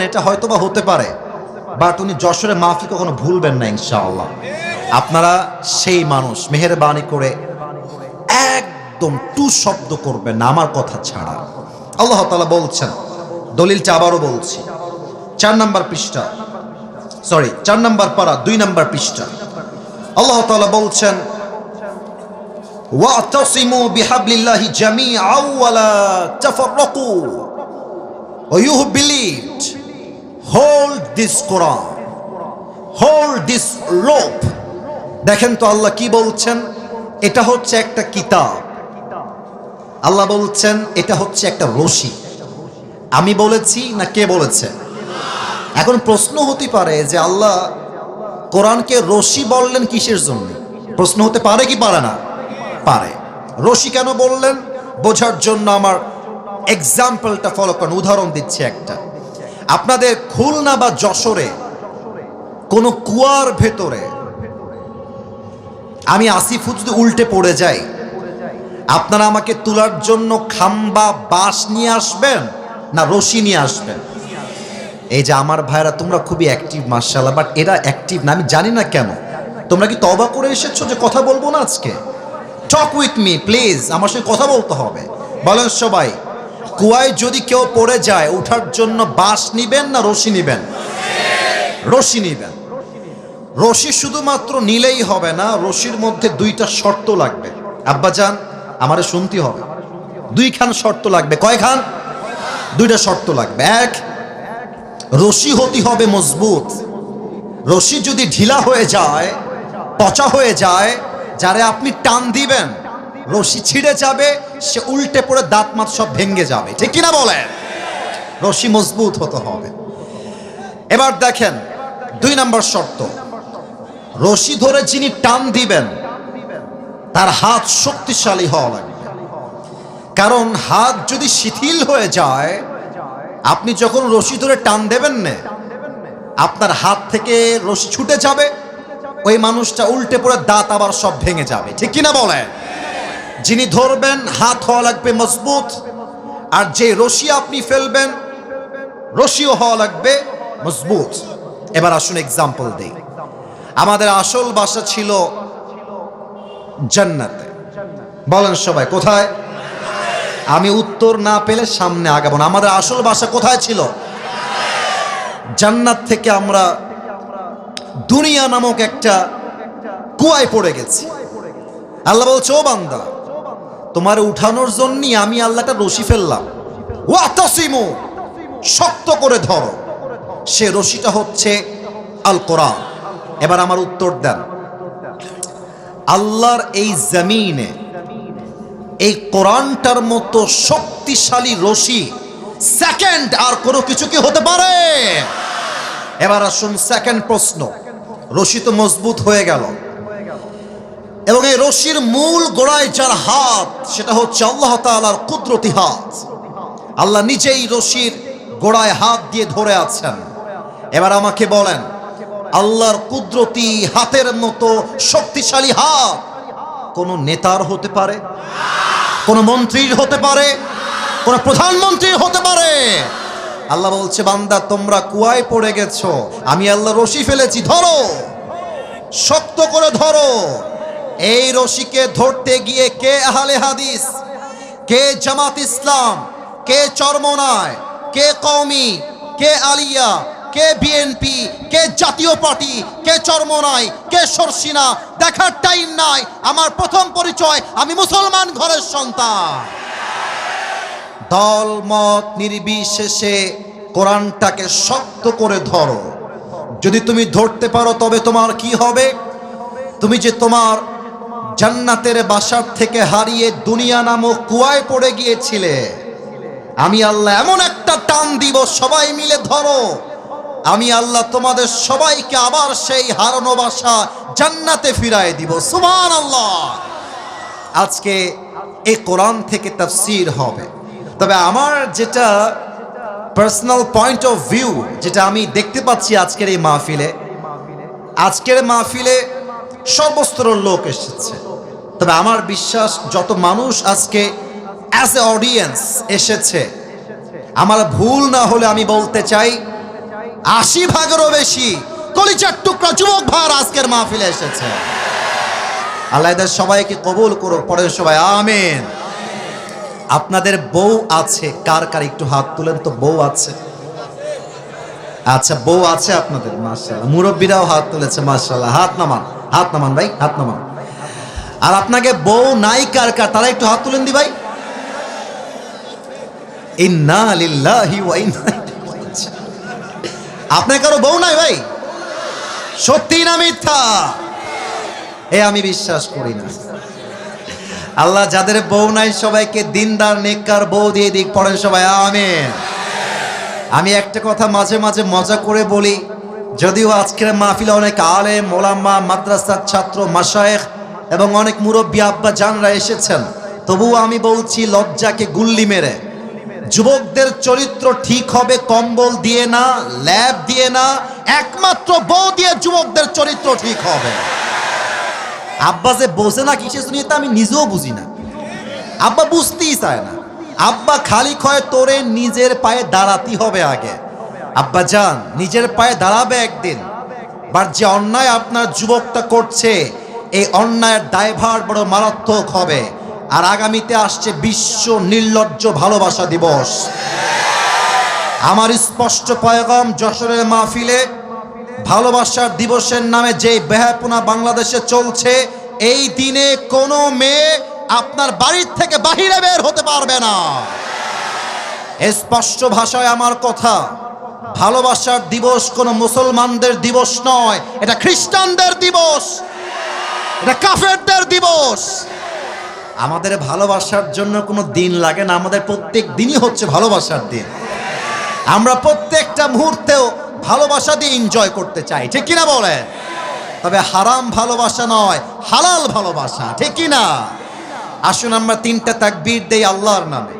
এটা হয়তো বা হতে পারে, বাট উনি যশোরের মাহফিল কখনো ভুলবেন না ইনশাআল্লাহ। আপনারা সেই মানুষ, মেহেরবানি করে একদম টু শব্দ করবেন না আমার কথা ছাড়া। আল্লাহ তাআলা বলছেন, দলিলটা আবারও বলছি, 4 নম্বর পৃষ্ঠা, 4 নম্বর পারা 2 নম্বর পৃষ্ঠা। আল্লাহ তাআলা বলছেন, ওয়াতাসিমু বিহাবলিল্লাহি জামিআন ওয়া লা তাফাররাকু ওয়া you believed, hold this Quran, hold this rope. দেখেন তো আল্লাহ কি বলছেন, এটা হচ্ছে একটা কিতাব। আল্লাহ বলছেন এটা হচ্ছে একটা রশি। আমি বলেছি না কে বলেছে? এখন প্রশ্ন হতে পারে যে আল্লাহ কোরআনকে রশি বললেন কিসের জন্য? প্রশ্ন হতে পারে কি পারে না? পারে। রশি কেন বললেন বোঝার জন্য আমার এক্সাম্পলটা ফলো করেন। উদাহরণ দিচ্ছি একটা। আপনাদের খুলনা বা যশোরে কোনো কুয়ার ভেতরে আমি 80 ফুট যদি উল্টে পড়ে যাই, আপনারা আমাকে তোলার জন্য খাম্বা বাঁশ নিয়ে আসবেন না রশি নিয়ে আসবেন? এই যে আমার ভাইরা তোমরা খুবই অ্যাক্টিভ মাশাআল্লাহ, বাট এরা অ্যাক্টিভ না, আমি জানি না কেন। তোমরা কি তওবা করে এসেছো যে কথা বলবো না আজকে? টক উইথ মি প্লিজ, আমার সঙ্গে কথা বলতে হবে। বলেন সবাই, কুয়ায় যদি কেউ পড়ে যায় ওঠার জন্য বাঁশ নিবেন না রশি নিবেন? রশি নিবেন। রশি শুধুমাত্র নিলেই হবে না, রশির মধ্যে 2টা শর্ত লাগবে। আব্বাজান আমারে শুনতে হবে, 2খান শর্ত লাগবে। কয়খান? 2টা শর্ত লাগবে। এক, রশি হতে হবে মজবুত। রশি যদি ঢিলা হয়ে যায়, পচা হয়ে যায়, যারে আপনি টান দিবেন রশি ছিঁড়ে যাবে, সে উল্টে পড়ে দাঁত মাত সব ভেঙে যাবে, ঠিক কিনা বলেন? রশি মজবুত হতে হবে। এবার দেখেন 2 নম্বর শর্ত, রশি ধরে যিনি টান দিবেন তার হাত শক্তিশালী হওয়া লাগবে। কারণ হাত যদি শিথিল হয়ে যায়, আপনি যখন রশি ধরে টান দেবেন না, আপনার হাত থেকে রশি ছুটে যাবে, ওই মানুষটা উল্টে পড়ে দাঁত আবার সব ভেঙে যাবে, ঠিক কিনা বলেন? যিনি ধরবেন হাত হওয়া লাগবে মজবুত, আর যে রশি আপনি ফেলবেন রশিও হওয়া লাগবে মজবুত। এবার আসুন এক্সাম্পল দেই। আমাদের আসল বাসা ছিল জান্নাতে। বলেন সবাই কোথায়? আমি উত্তর না পেলে সামনে আগাবো না। আমাদের আসল বাসা কোথায় ছিল? জান্নাত থেকে আমরা দুনিয়া নামক একটা কুয়ায় পড়ে গেছি। আল্লাহ বলছে, ও বান্দা, তোমার উঠানোর জন্যই আমি আল্লাহটা রশি ফেললাম। ওয়াতাসিমু, শক্ত করে ধরো। সে রশিটা হচ্ছে আল কোরআন। এবার আমার উত্তর দেন, আল্লাহর এই জমিনে এই কোরআনটার মতো শক্তিশালী রশি সেকেন্ড আর কোনো কিছু কি হতে পারে? এবার আসুন সেকেন্ড প্রশ্ন। রশি তো মজবুত হয়ে গেল, এবং এই রশির মূল গোড়ায় যার হাত, সেটা হচ্ছে আল্লাহ তাআলার কুদরতি হাত। আল্লাহ নিজেই রশির গোড়ায় হাত দিয়ে ধরে আছেন। এবার আমাকে বলেন, আল্লাহর কুদরতি হাতের মতো শক্তিশালী হাত কোন নেতার হতে পারে? কোন মন্ত্রীর হতে পারে? কোন প্রধানমন্ত্রীর হতে পারে? আল্লাহ বলছে, বান্দা তোমরা কুয়ায় পড়ে গেছো, আমি আল্লাহ রশি ফেলেছি, ধরো, শক্ত করে ধরো। এই রশিকে ধরতে গিয়ে কে আহলে হাদিস, কে জামাত ইসলাম, কে চরমনায়, কে কওমি, কে আলিয়া, কে বিএনপি, কে জাতীয় পার্টি, কে চরমনায়, কে সরসিনা, দেখার টাইম নাই। আমার প্রথম পরিচয়, আমি মুসলমান ঘরের সন্তান। দল মত নির্বিশেষে কোরআনটাকে শক্ত করে ধরো। যদি তুমি ধরতে পারো তবে তোমার কি হবে? তুমি যে তোমার জান্নাতের বাসার থেকে হারিয়ে দুনিয়া নামক কুয়ায় পড়ে গিয়েছিলে, আমি আল্লাহ এমন একটা টান দিব, সবাই মিলে ধরো, আমি আল্লাহ তোমাদের সবাইকে আবার সেই হারানো বাসা জান্নাতে ফিরায় দিব। সুবহানাল্লাহ। আজকে এই কোরআন থেকে তাফসীর হবে। তবে আমার যেটা পার্সোনাল পয়েন্ট অফ ভিউ, যেটা আমি দেখতে পাচ্ছি আজকের এই মাহফিলে সর্বস্তরের লোক এসেছে। তবে আমার বিশ্বাস যত মানুষ আজকে অ্যাজ এ অডিয়েন্স এসেছে, আমার ভুল না হলে আমি বলতে চাই 80 ভাগেরও বেশি কলিজার টুকরা যুবক ভাইরা আজকের মাহফিলে এসেছে। আল্লাহ এদের সবাইকে কবুল করুক, পড়েন সবাই আমিন। আপনাদের বউ আছে কার কার একটু হাত তুলেন তো। বউ আছে? আচ্ছা, বউ আছে আপনাদের, মাশাআল্লাহ। মুরব্বীরাও হাত তুলেছে, মাশাআল্লাহ। হাত নামান, হাত নামান ভাই, হাত নামান। আর আপনাকে বউ নাই কার কার, তারা একটু হাত তুলেন দি ভাই। ইন্না লিল্লাহি ওয়া ইন্না ইলাইহি রাজিউন। আপনার কারো বউ নাই ভাই? সত্যি না মিথ্যা? আমি বিশ্বাস করি না। আল্লাহ যাদের বউ নাই সবাইকে দিনদার নেককার বউ দিয়ে দিক, পড়েন সবাই আমিন। আমি একটা কথা মাঝে মাঝে মজা করে বলি, যদিও আজকের মাহফিলে অনেক আলেম ওলামা, মাদ্রাসার ছাত্র, মাশায়েখ এবং অনেক মুরব্বী আব্বা জানরা এসেছেন, তবুও আমি বলছি লজ্জাকে গুল্লি মেরে, যুবকদের চরিত্র ঠিক হবে কম্বল দিয়ে না, ল্যাব দিয়ে না, একমাত্র বউ দিয়ে যুবকদের চরিত্র ঠিক হবে। আব্বা যে বোঝে না কিসে শুনিয়ে তা আমি নিজেও বুঝি না। আব্বা বুঝতেই চায় না। আব্বা খালি কয় তোরে নিজের পায়ে দাঁড়াতে হবে আগে। আব্বা যান নিজের পায়ে দাঁড়াবে একদিন, বাট যে অন্যায় আপনার যুবকটা করছে এই অন্যায়ের দায়ভার বড় মারাত্মক হবে। আর আগামীতে আসছে বিশ্ব নির্লজ্জ ভালোবাসা দিবস। আমার স্পষ্ট পয়গাম, যশোরের মাহফিলে ভালোবাসার দিবসের নামে যে বেহায়াপনা বাংলাদেশে চলছে, এই দিনে কোনো মেয়ে আপনার বাড়ির থেকে বাহিরে বের হতে পারবে না। স্পষ্ট ভাষায় আমার কথা, ভালোবাসার দিবস কোনো মুসলমানদের দিবস নয়, এটা খ্রিস্টানদের দিবস, এটা কাফেরদের দিবস। আমাদের ভালোবাসার জন্য কোনো দিন লাগে না, আমাদের প্রত্যেক দিনই হচ্ছে ভালোবাসার দিন। আমরা প্রত্যেকটা মুহূর্তেও ভালোবাসা দিয়ে এনজয় করতে চাই, ঠিক কিনা বলেন? তবে হারাম ভালোবাসা নয়, হালাল ভালোবাসা, ঠিক কিনা? আসুন আমরা 3টা তাকবীর দেই আল্লাহর নামে।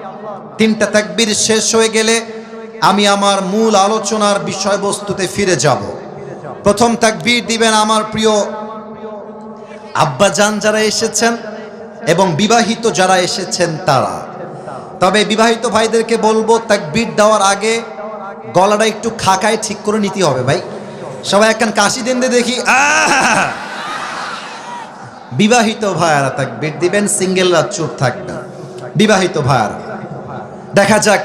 3টা তাকবীর শেষ হয়ে গেলে আমি আমার মূল আলোচনার বিষয়বস্তুতে ফিরে যাব। প্রথম তাকবীর দিবেন আমার প্রিয় আব্বাজান যারা এসেছেন এবং বিবাহিত যারা এসেছেন তারা। তবে বিবাহিত ভাইদেরকে বলবো তাকবীর দেওয়ার আগে গলাটা একটু খাকায় ঠিক করে নিতে হবে ভাই। সবাই একখান কাশি দেন দে দেখি। বিবাহিত ভাইয়ারা তাকবীর দিবেন, সিঙ্গেলরা চুপ থাকবেন। বিবাহিত ভাইয়ারা, দেখা যাক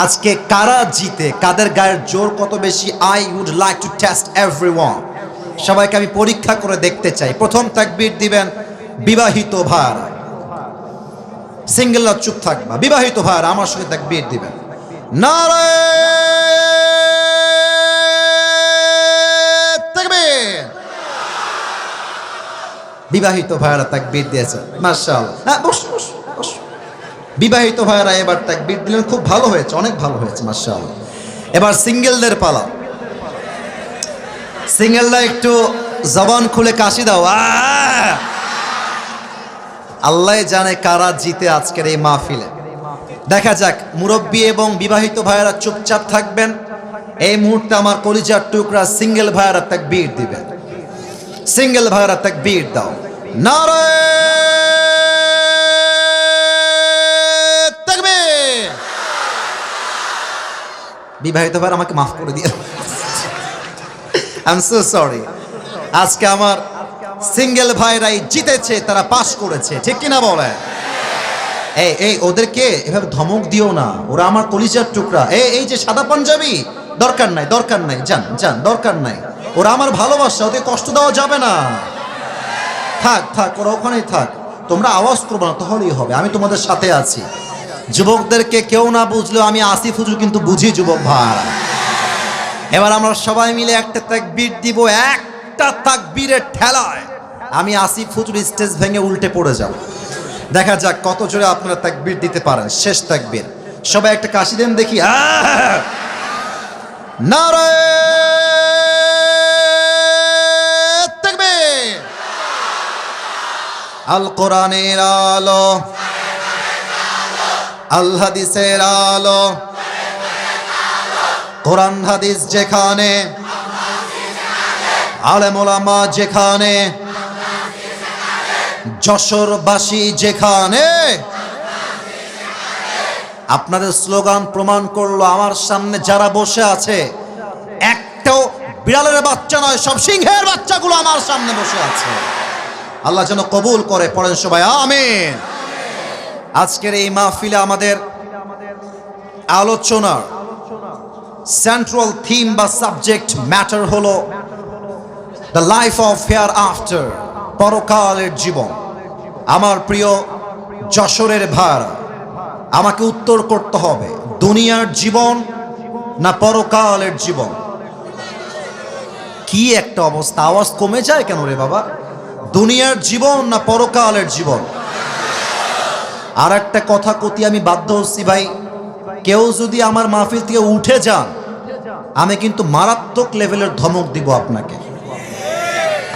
আজকে কারা জিতে, কাদের গায়ের জোর কত বেশি। I would like to test everyone. সবাইকে আমি পরীক্ষা করে দেখতে চাই। প্রথম তাকবীর দিবেন বিবাহিত ভাইয়ারা, সিঙ্গেলরা চুপ থাকবা। বিবাহিত ভাইয়ারা আমার সঙ্গে তাকবীর দিবেন। নারে তাকবীর। বিবাহিত ভাইয়ারা তাকবীর দিয়েছে, মাশাআল্লাহ। হ্যাঁ, বসো বসো বসো। বিবাহিত ভাইয়ারা এবার তাকবীর দিলেন, খুব ভালো হয়েছে, অনেক ভালো হয়েছে, মাশাআল্লাহ। এবার সিঙ্গেলদের পালা। সিঙ্গেলরা একটু জবান খুলে কাশি দাও। আল্লাহ জানে কারা জিতে আজকের এই মাহফিলে। দেখা যাক। মুরব্বী এবং বিবাহিত ভাইয়ারা চুপচাপ থাকবেন। এই মুহূর্তে আমার কলিজার টুকরা সিঙ্গেল ভাইয়ারা তাকবীর দিবেন। সিঙ্গেল ভাইয়ারা তাকবীর দাও। নারে তাকবীর। বিবাহিত ভাইয়ারা আমাকে মাফ করে দিয়ে, আই এম সো সরি। আজকে আমার সিঙ্গেল ভাইরাই জিতেছে, তারা পাস করেছে, ঠিক কিনা বলে? এই ওদেরকে এভাবে ধমক দিও না, ওরা আমার কলিজার টুকরা। এই যে সাদা পাঞ্জাবি, দরকার নাই, দরকার নাই, যান যান, দরকার নাই। ওরা আমার ভালোবাসা, ওদের কষ্ট দেওয়া যাবে না। থাক থাক, ওরা ওখানেই থাক। তোমরা আওয়াজ করবো না, তাহলেই হবে। আমি তোমাদের সাথে আছি। যুবকদেরকে কেউ না বুঝলেও আমি আসিফ হুজুর কিন্তু বুঝি যুবক ভাই। এবার আমরা সবাই মিলে একটা তাকবীর দিব। একটা তাকবীরের ঠেলায় আমি আসিফ হুজুর স্টেজ ভেঙে উল্টে পড়ে যাব। দেখা যাক কত জোরে আপনারা তাকবীর দিতে পারেন। শেষ তাকবীর, সবাই একটা কাশি দেন দেখি। নারে তাকবীর। আল কোরআনের আলো, আল হাদিসের আলো, কোরআন হাদিস যেখানে, আলেম ওলামা যেখানে, যশোরবাসী যেখানে। আপনাদের স্লোগান প্রমাণ করলো আমার সামনে যারা বসে আছে একটাও বিড়ালের বাচ্চা নয়, সব সিংহের বাচ্চাগুলো আমার সামনে বসে আছে। আল্লাহ যেন কবুল করে, পড়েন সবাই আমিন। আজকের এই মাহফিলে আমাদের আলোচনার সেন্ট্রাল থিম বা সাবজেক্ট ম্যাটার হলো the life of hair after, পরকালের জীবন। আমার প্রিয় যশোরের ভাইরা, আমাকে উত্তর করতে হবে, দুনিয়ার জীবন না পরকালের জীবন? কি একটা অবস্থা, আওয়াজ কমে যায় কেন রে বাবা? দুনিয়ার জীবন না পরকালের জীবন? আর একটা কথা কতি আমি বাধ্য হচ্ছি ভাই, কেউ যদি আমার মাহফিল থেকে উঠে যান, আমি কিন্তু মারাত্মক লেভেলের ধমক দিব আপনাকে।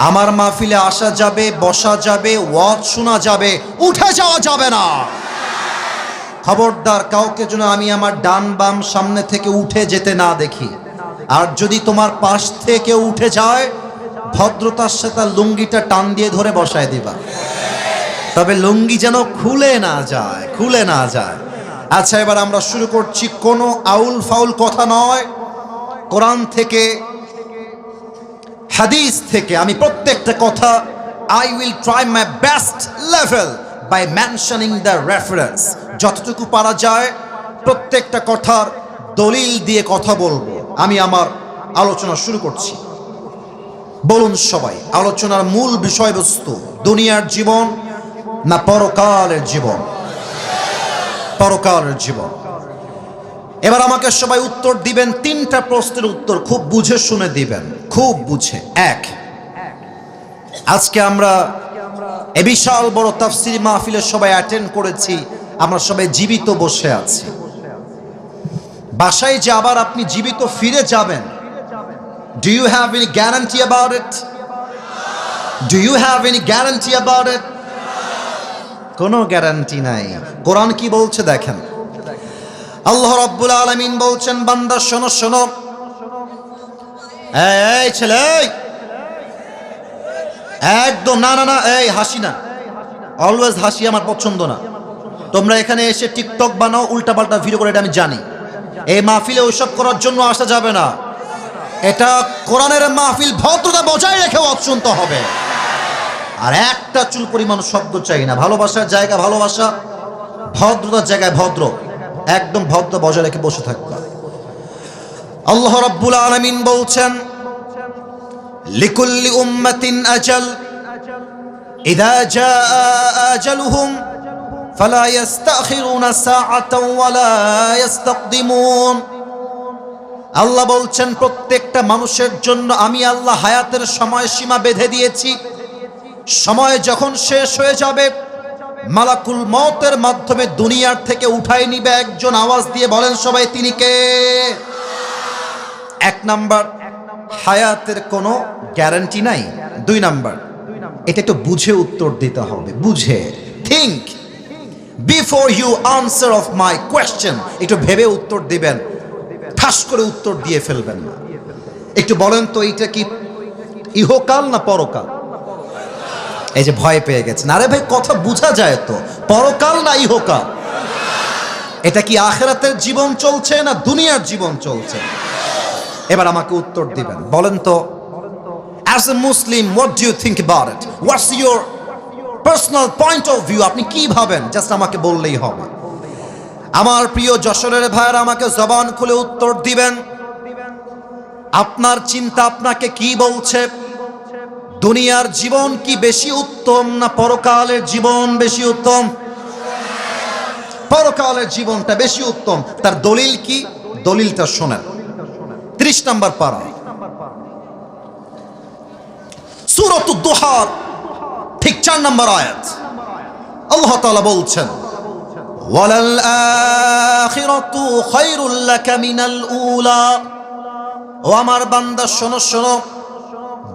আমার মাহফিলে আসা যাবে, বসা যাবে, ওয়াজ শোনা যাবে, উঠে যাওয়া যাবে না। খবরদার, কাউকে যেন আমি আমার ডান বাম সামনে থেকে উঠে যেতে না দেখি। আর যদি তোমার পাশ থেকে উঠে যায়, ভদ্রতার সাথে লুঙ্গিটা টান দিয়ে ধরে বসায় দিবা, তবে লুঙ্গি যেন খুলে না যায়, খুলে না যায়। আচ্ছা, এবার আমরা শুরু করছি। কোনো আউল ফাউল কথা নয়, কোরআন থেকে হাদিস থেকে আমি প্রত্যেকটা কথা I will try my best level by mentioning the reference. যতটুকু পারা যায় প্রত্যেকটা কথার দলিল দিয়ে কথা বলবো। আমি আমার আলোচনা শুরু করছি। বলুন সবাই, আলোচনার মূল বিষয়বস্তু দুনিয়ার জীবন না পরকালের জীবন? পরকালের জীবন। এবার আমাকে সবাই উত্তর দিবেন, তিনটা প্রশ্নের উত্তর খুব বুঝে শুনে দিবেন, খুব বুঝে। এক, আজকে আমরা এ বিশাল বড় তাফসীর মাহফিলে সবাই অ্যাটেন্ড করেছি, আমরা সবাই জীবিত বসে আছি। বাসায় যে আবার আপনি জীবিত ফিরে যাবেন, do you have any guarantee about it? Do you have any guarantee about it? কোনো গ্যারান্টি নাই। কোরআন কি বলছে দেখেন। আল্লাহ রাব্বুল আলামিন বলছেন, বান্দা শোনো শোনো, এই ছেলে, একদম না না না, এই হাসি না, অলওয়েজ হাসি আমার পছন্দ না। তোমরা এখানে এসে টিকটক বানাও, উল্টাপাল্টা ভিডিও করে, এটা আমি জানি। এই মাহফিলে ওইসব করার জন্য আসা যাবে না। এটা কোরআনের মাহফিল, ভদ্রতা বজায় রেখে ওয়াজ শুনতে হবে। আর একটা চুল পরিমাণ শব্দ চাই না। ভালোবাসার জায়গা ভালোবাসা, ভদ্রতার জায়গায় ভদ্র, একদম ভদ্র বজায় রেখে বসে থাকবা। আল্লাহ রাব্বুল আলামিন বলছেন, লিকুল্লি উম্মাতিন আজাল ইযা জাআ আজালুহুম ফালা ইস্তাখিরুনা সাআতান ওয়ালা ইস্তাকদিমুন। আল্লাহ বলছেন, প্রত্যেকটা মানুষের জন্য আমি আল্লাহ হায়াতের সময়সীমা বেঁধে দিয়েছি। সময় যখন শেষ হয়ে যাবে, মালাকুল মওতের মাধ্যমে দুনিয়ার থেকে উঠাই নিবে একজন। আওয়াজ দিয়ে বলেন সবাই, তিনি কে? এক নাম্বার, হায়াতের কোনো গ্যারান্টি নাই। দুই নাম্বার, এটা একটু বুঝে উত্তর দিতে হবে, বুঝে। Think before you answer of my question. একটু ভেবে উত্তর দিবেন, ঠাস করে উত্তর দিয়ে ফেলবেন না। একটু বলেন তো, এইটা কি ইহকাল না পরকাল? এই যে ভয় পেয়ে গেছেন, আরে ভাই কথা বোঝা যায় তো, পরকাল না ইহকাল? এটা কি আখিরাতের জীবন চলছে না দুনিয়ার জীবন চলছে? এবার আমাকে উত্তর দিবেন, বলেন তো, as a Muslim what do you think about it? What's your personal point of view? আপনি কি ভাবেন, জাস্ট আমাকে বললেই হবে। আমার প্রিয় যশোরের ভাইয়েরা, আমাকে জবান খুলে উত্তর দিবেন। আপনার চিন্তা আপনাকে কি বলছে? দুনিয়ার জীবন কি বেশি উত্তম না পরকালের জীবন বেশি উত্তম? পরকালের জীবনটা বেশি উত্তম। তার দলিল কি? দলিলটা শোনেন। 30 নম্বর পারা, সূরাতুদ দুহা, ঠিক 4 নম্বর আয়াত। আল্লাহ তাআলা বলছেন, ওয়ালাল আখিরাতু খায়রুল লাকা মিনাল উলা। ও আমার বান্দা শোনো শোনো,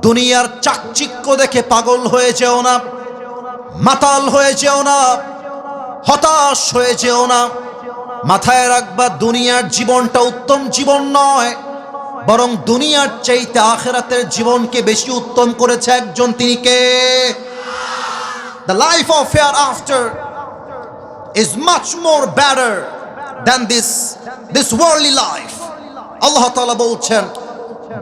দুনিয়ার চাকচিক্য দেখে পাগল হয়ে যেও না, মাতাল হয়ে যেও না, হতাশ হয়ে যেও না। মাথায় রাখবা, দুনিয়ার জীবনটা উত্তম জীবন নয়, বরং দুনিয়ার চাইতে আখিরাতের জীবনকে বেশি উত্তম করেছে একজন, তিনি কে? The life of hereafter is much more better than this worldly life. আল্লাহ তাআলা বলছেন,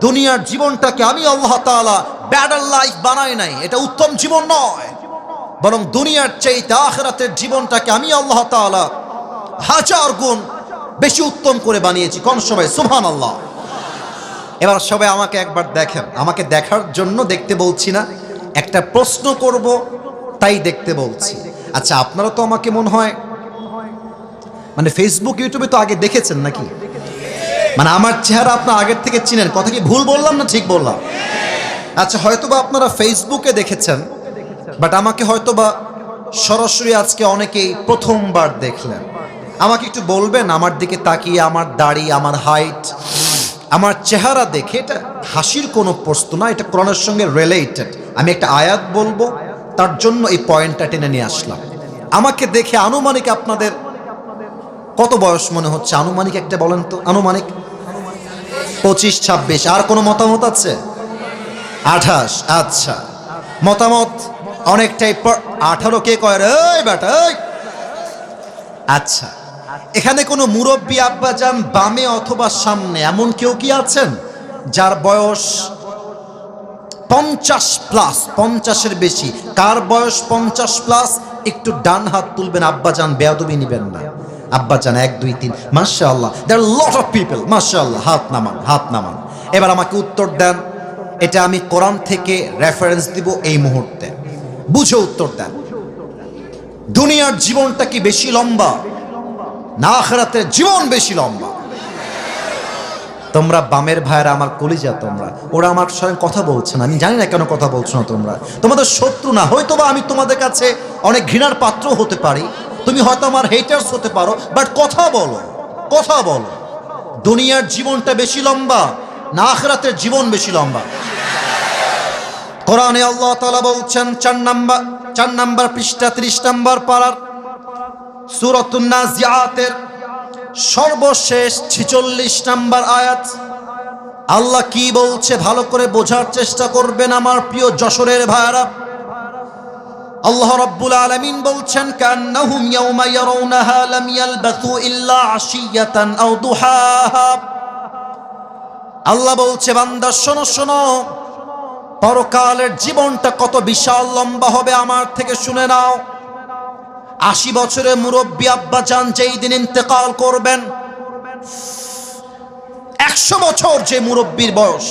দুনিয়ার জীবনটাকে আমি আল্লাহ তাআলা ব্যাটার লাইফ বানাই নাই, এটা উত্তম জীবন নয়, বরং দুনিয়ার চাইতে আখিরাতের জীবনটাকে আমি আল্লাহ তাআলা হাজার গুণ বেশি উত্তম করে বানিয়েছি। কোন সবাই সুবহানাল্লাহ। এবার সবাই আমাকে একবার দেখেন, আমাকে দেখার জন্য দেখতে বলছি না, একটা প্রশ্ন করব তাই দেখতে বলছি। আচ্ছা, আপনারা তো আমাকে মনে হয় মানে ফেসবুক ইউটিউবে তো আগে দেখেছেন নাকি? মানে আমার চেহারা আপনার আগের থেকে চিনেন। কথা কি ভুল বললাম না ঠিক বললাম? আচ্ছা, হয়তোবা আপনারা ফেসবুকে দেখেছেন, বাট আমাকে হয়তোবা সরাসরি আজকে অনেকেই প্রথমবার দেখলেন। আমাকে একটু বলবেন, আমার দিকে তাকিয়ে আমার দাড়ি, আমার হাইট, আমার চেহারা দেখে, এটা হাসির কোনো প্রশ্ন না, এটা কোরআনের সঙ্গে রিলেটেড। আমি একটা আয়াত বলবো, তার জন্য এই পয়েন্টটা টেনে নিয়ে আসলাম। আমাকে দেখে আনুমানিক আপনাদের কত বয়স মনে হচ্ছে? আনুমানিক একটা বলেন তো, আনুমানিক 25-26। আর কোনো মতামত আছে? 28। আচ্ছা, মতামত অনেকটাই। 18 কে কয় রে বেটা? আচ্ছা, এখানে কোনো মুরব্বী আব্বাজান বামে অথবা সামনে এমন কেউ কি আছেন যার বয়স 50+? 50-এর বেশি। কার বয়স 50+? একটু ডান হাত তুলবেন আব্বাজান, বেয়াদবি নিবেন না। আব্বাজান 1 2 3, মাশাআল্লাহ, দেয়ার লট অফ পিপল, মাশাআল্লাহ। হাত নামান, হাত নামান। এবার আমাকে উত্তর দেন, এটা আমি কোরআন থেকে রেফারেন্স দিব এই মুহূর্তে, বুঝে উত্তর দেন। দুনিয়ার জীবনটা কি বেশি লম্বা না আখিরাতের জীবন বেশি লম্বা? তোমরা বামের ভাইরা আমার কলিজা, তোমরা, ওরা আমার সঙ্গে কথা বলছে না, আমি জানি না কেন কথা বলছো না। তোমরা তোমাদের শত্রু না, হয়তোবা আমি তোমাদের কাছে অনেক ঘৃণার পাত্র হতে পারি, তুমি হয়তো আমার হেটার্স হতে পারো, বাট কথা বলো, কথা বলো। দুনিয়ার জীবনটা বেশি লম্বা না আখিরাতের জীবন বেশি লম্বা? কোরআনে আল্লাহ তাআলা বলছেন 4 নাম্বার পৃষ্ঠা 30 নাম্বার পারার সূরাতুন নাজিআতের সর্বশেষ 46 নাম্বার আয়াত। আল্লাহ কি বলছে ভালো করে বোঝার চেষ্টা করবেন আমার প্রিয় যশোরের ভাইরা। আল্লাহ রাব্বুল আলামিন বলছেন, কান্নাহুম ইয়াওমা ইয়ারাউনাহা লাম ইয়ালবাসু ইল্লা আশিয়াতান আও দুহাহা। আল্লাহ বলছে, বান্দা শোনো শোনো, পরকালের জীবনটা কত বিশাল লম্বা হবে আমার থেকে শুনে নাও। 80 বছরের মুরব্বী আব্বাজান যেই দিন ইন্তেকাল করবেন, 100 বছর যে মুরব্বীর বয়স,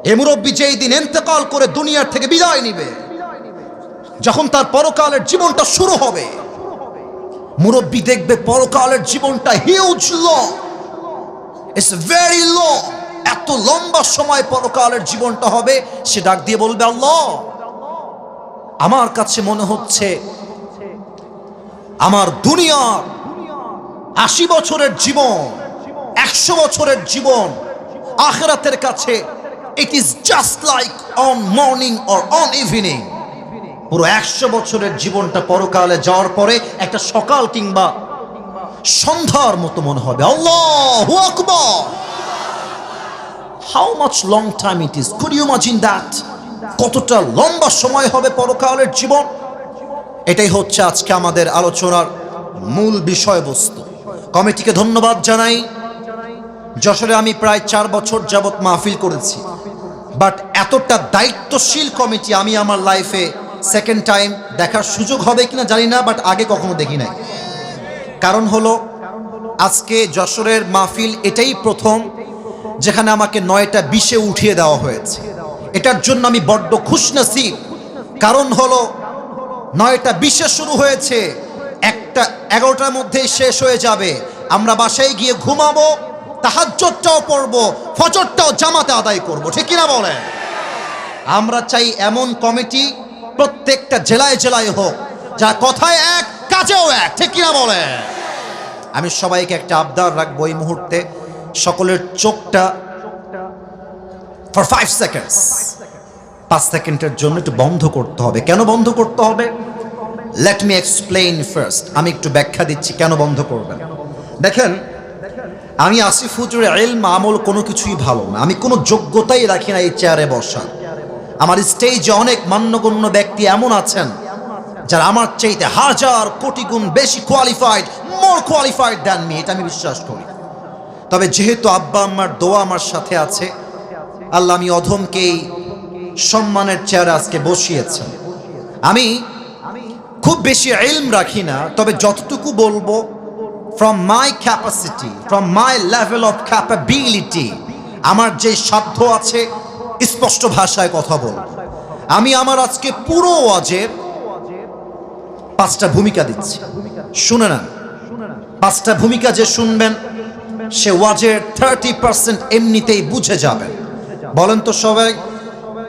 এই মুরব্বী যেই দিন ইন্তেকাল করে দুনিয়ার থেকে বিদায় নিবে, যখন তার পরকালের জীবনটা শুরু হবে, মুরব্বী দেখবে পরকালের জীবনটা huge long, it's very long. এত লম্বা সময় পরকালের জীবনটা হবে, সে ডাক দিয়ে বলবে, আল্লাহ, আমার কাছে মনে হচ্ছে আমার দুনিয়ার 80 বছরের জীবন, 100 বছরের জীবন আখিরাতের কাছে it is just like on morning or on evening. পুরো 100 বছরের জীবনটা পরকালে যাওয়ার পরে একটা সকাল কিংবা সন্ধ্যার মতো মনে হবে। আল্লাহু আকবার! How much long time it is, could you imagine that? কতটা লম্বা সময় হবে পরকালের জীবন। এটাই হচ্ছে আজকে আমাদের আলোচনার মূল বিষয়বস্তু। কমিটিকে ধন্যবাদ জানাই। যশোরে আমি প্রায় 4 বছর যাবত মাহফিল করেছি, বাট এতটা দায়িত্বশীল কমিটি আমি আমার লাইফে সেকেন্ড টাইম দেখার সুযোগ হবে কিনা জানি না, বাট আগে কখনো দেখি নাই। কারণ হলো, আজকে যশোরের মাহফিল এটাই প্রথম যেখানে আমাকে 9টা 20-এ উঠিয়ে দেওয়া হয়েছে। এটার জন্য আমি বড্ড খুশনসিব। কারণ হলো 9টা 20-এ শুরু হয়েছে, 11টার মধ্যেই শেষ হয়ে যাবে। আমরা বাসায় গিয়ে ঘুমাবো, তাহাজ্জুদটাও পড়বো, ফজরটাও জামাতে আদায় করবো, ঠিক কিনা বলেন? আমরা চাই এমন কমিটি প্রত্যেকটা জেলায় জেলায় হোক, যা কথায় এক কাজেও এক, ঠিক কিনা বলেন? আমি সবাইকে একটা আবদার রাখবো, এই মুহূর্তে সকলের চোখটা ফর 5 সেকেন্ডস, 5 সেকেন্ডের জন্য একটু বন্ধ করতে হবে। কেন বন্ধ করতে হবে? Let me explain first. আমি একটু ব্যাখ্যা দিচ্ছি কেন বন্ধ করবেন। দেখেন, আমি আসিফ হুজুরের ইলম আমল কোনো কিছুই ভালো না, আমি কোনো যোগ্যতাই রাখি না এই চেয়ারে বসার। আমার স্টেজে অনেক মান্যগণ্য ব্যক্তি এমন আছেন যারা আমার চাইতে হাজার কোটি গুণ বেশি কোয়ালিফাইড, মোর কোয়ালিফাইড দ্যান মি, এটা আমি বিশ্বাস করি। তবে যেহেতু আব্বা আম্মার দোয়া আমার সাথে আছে, আল্লাহ আমি অধমকেই সম্মানের চেয়ারে আজকে বসিয়েছেন। আমি খুব বেশি ইলম রাখি না, তবে যতটুকু বলবো from my capacity, from my level of capability, আমার যে সাধ্য আছে স্পষ্ট ভাষায় কথা বলবো। আমি আমার আজকে পুরো ওয়াজের 5টা ভূমিকা দিচ্ছি, শুনে নেন। 5টা ভূমিকা যে শুনবেন সে ওয়াজের 30% এমনিতেই বুঝে যাবেন। বলেন তো সবাই,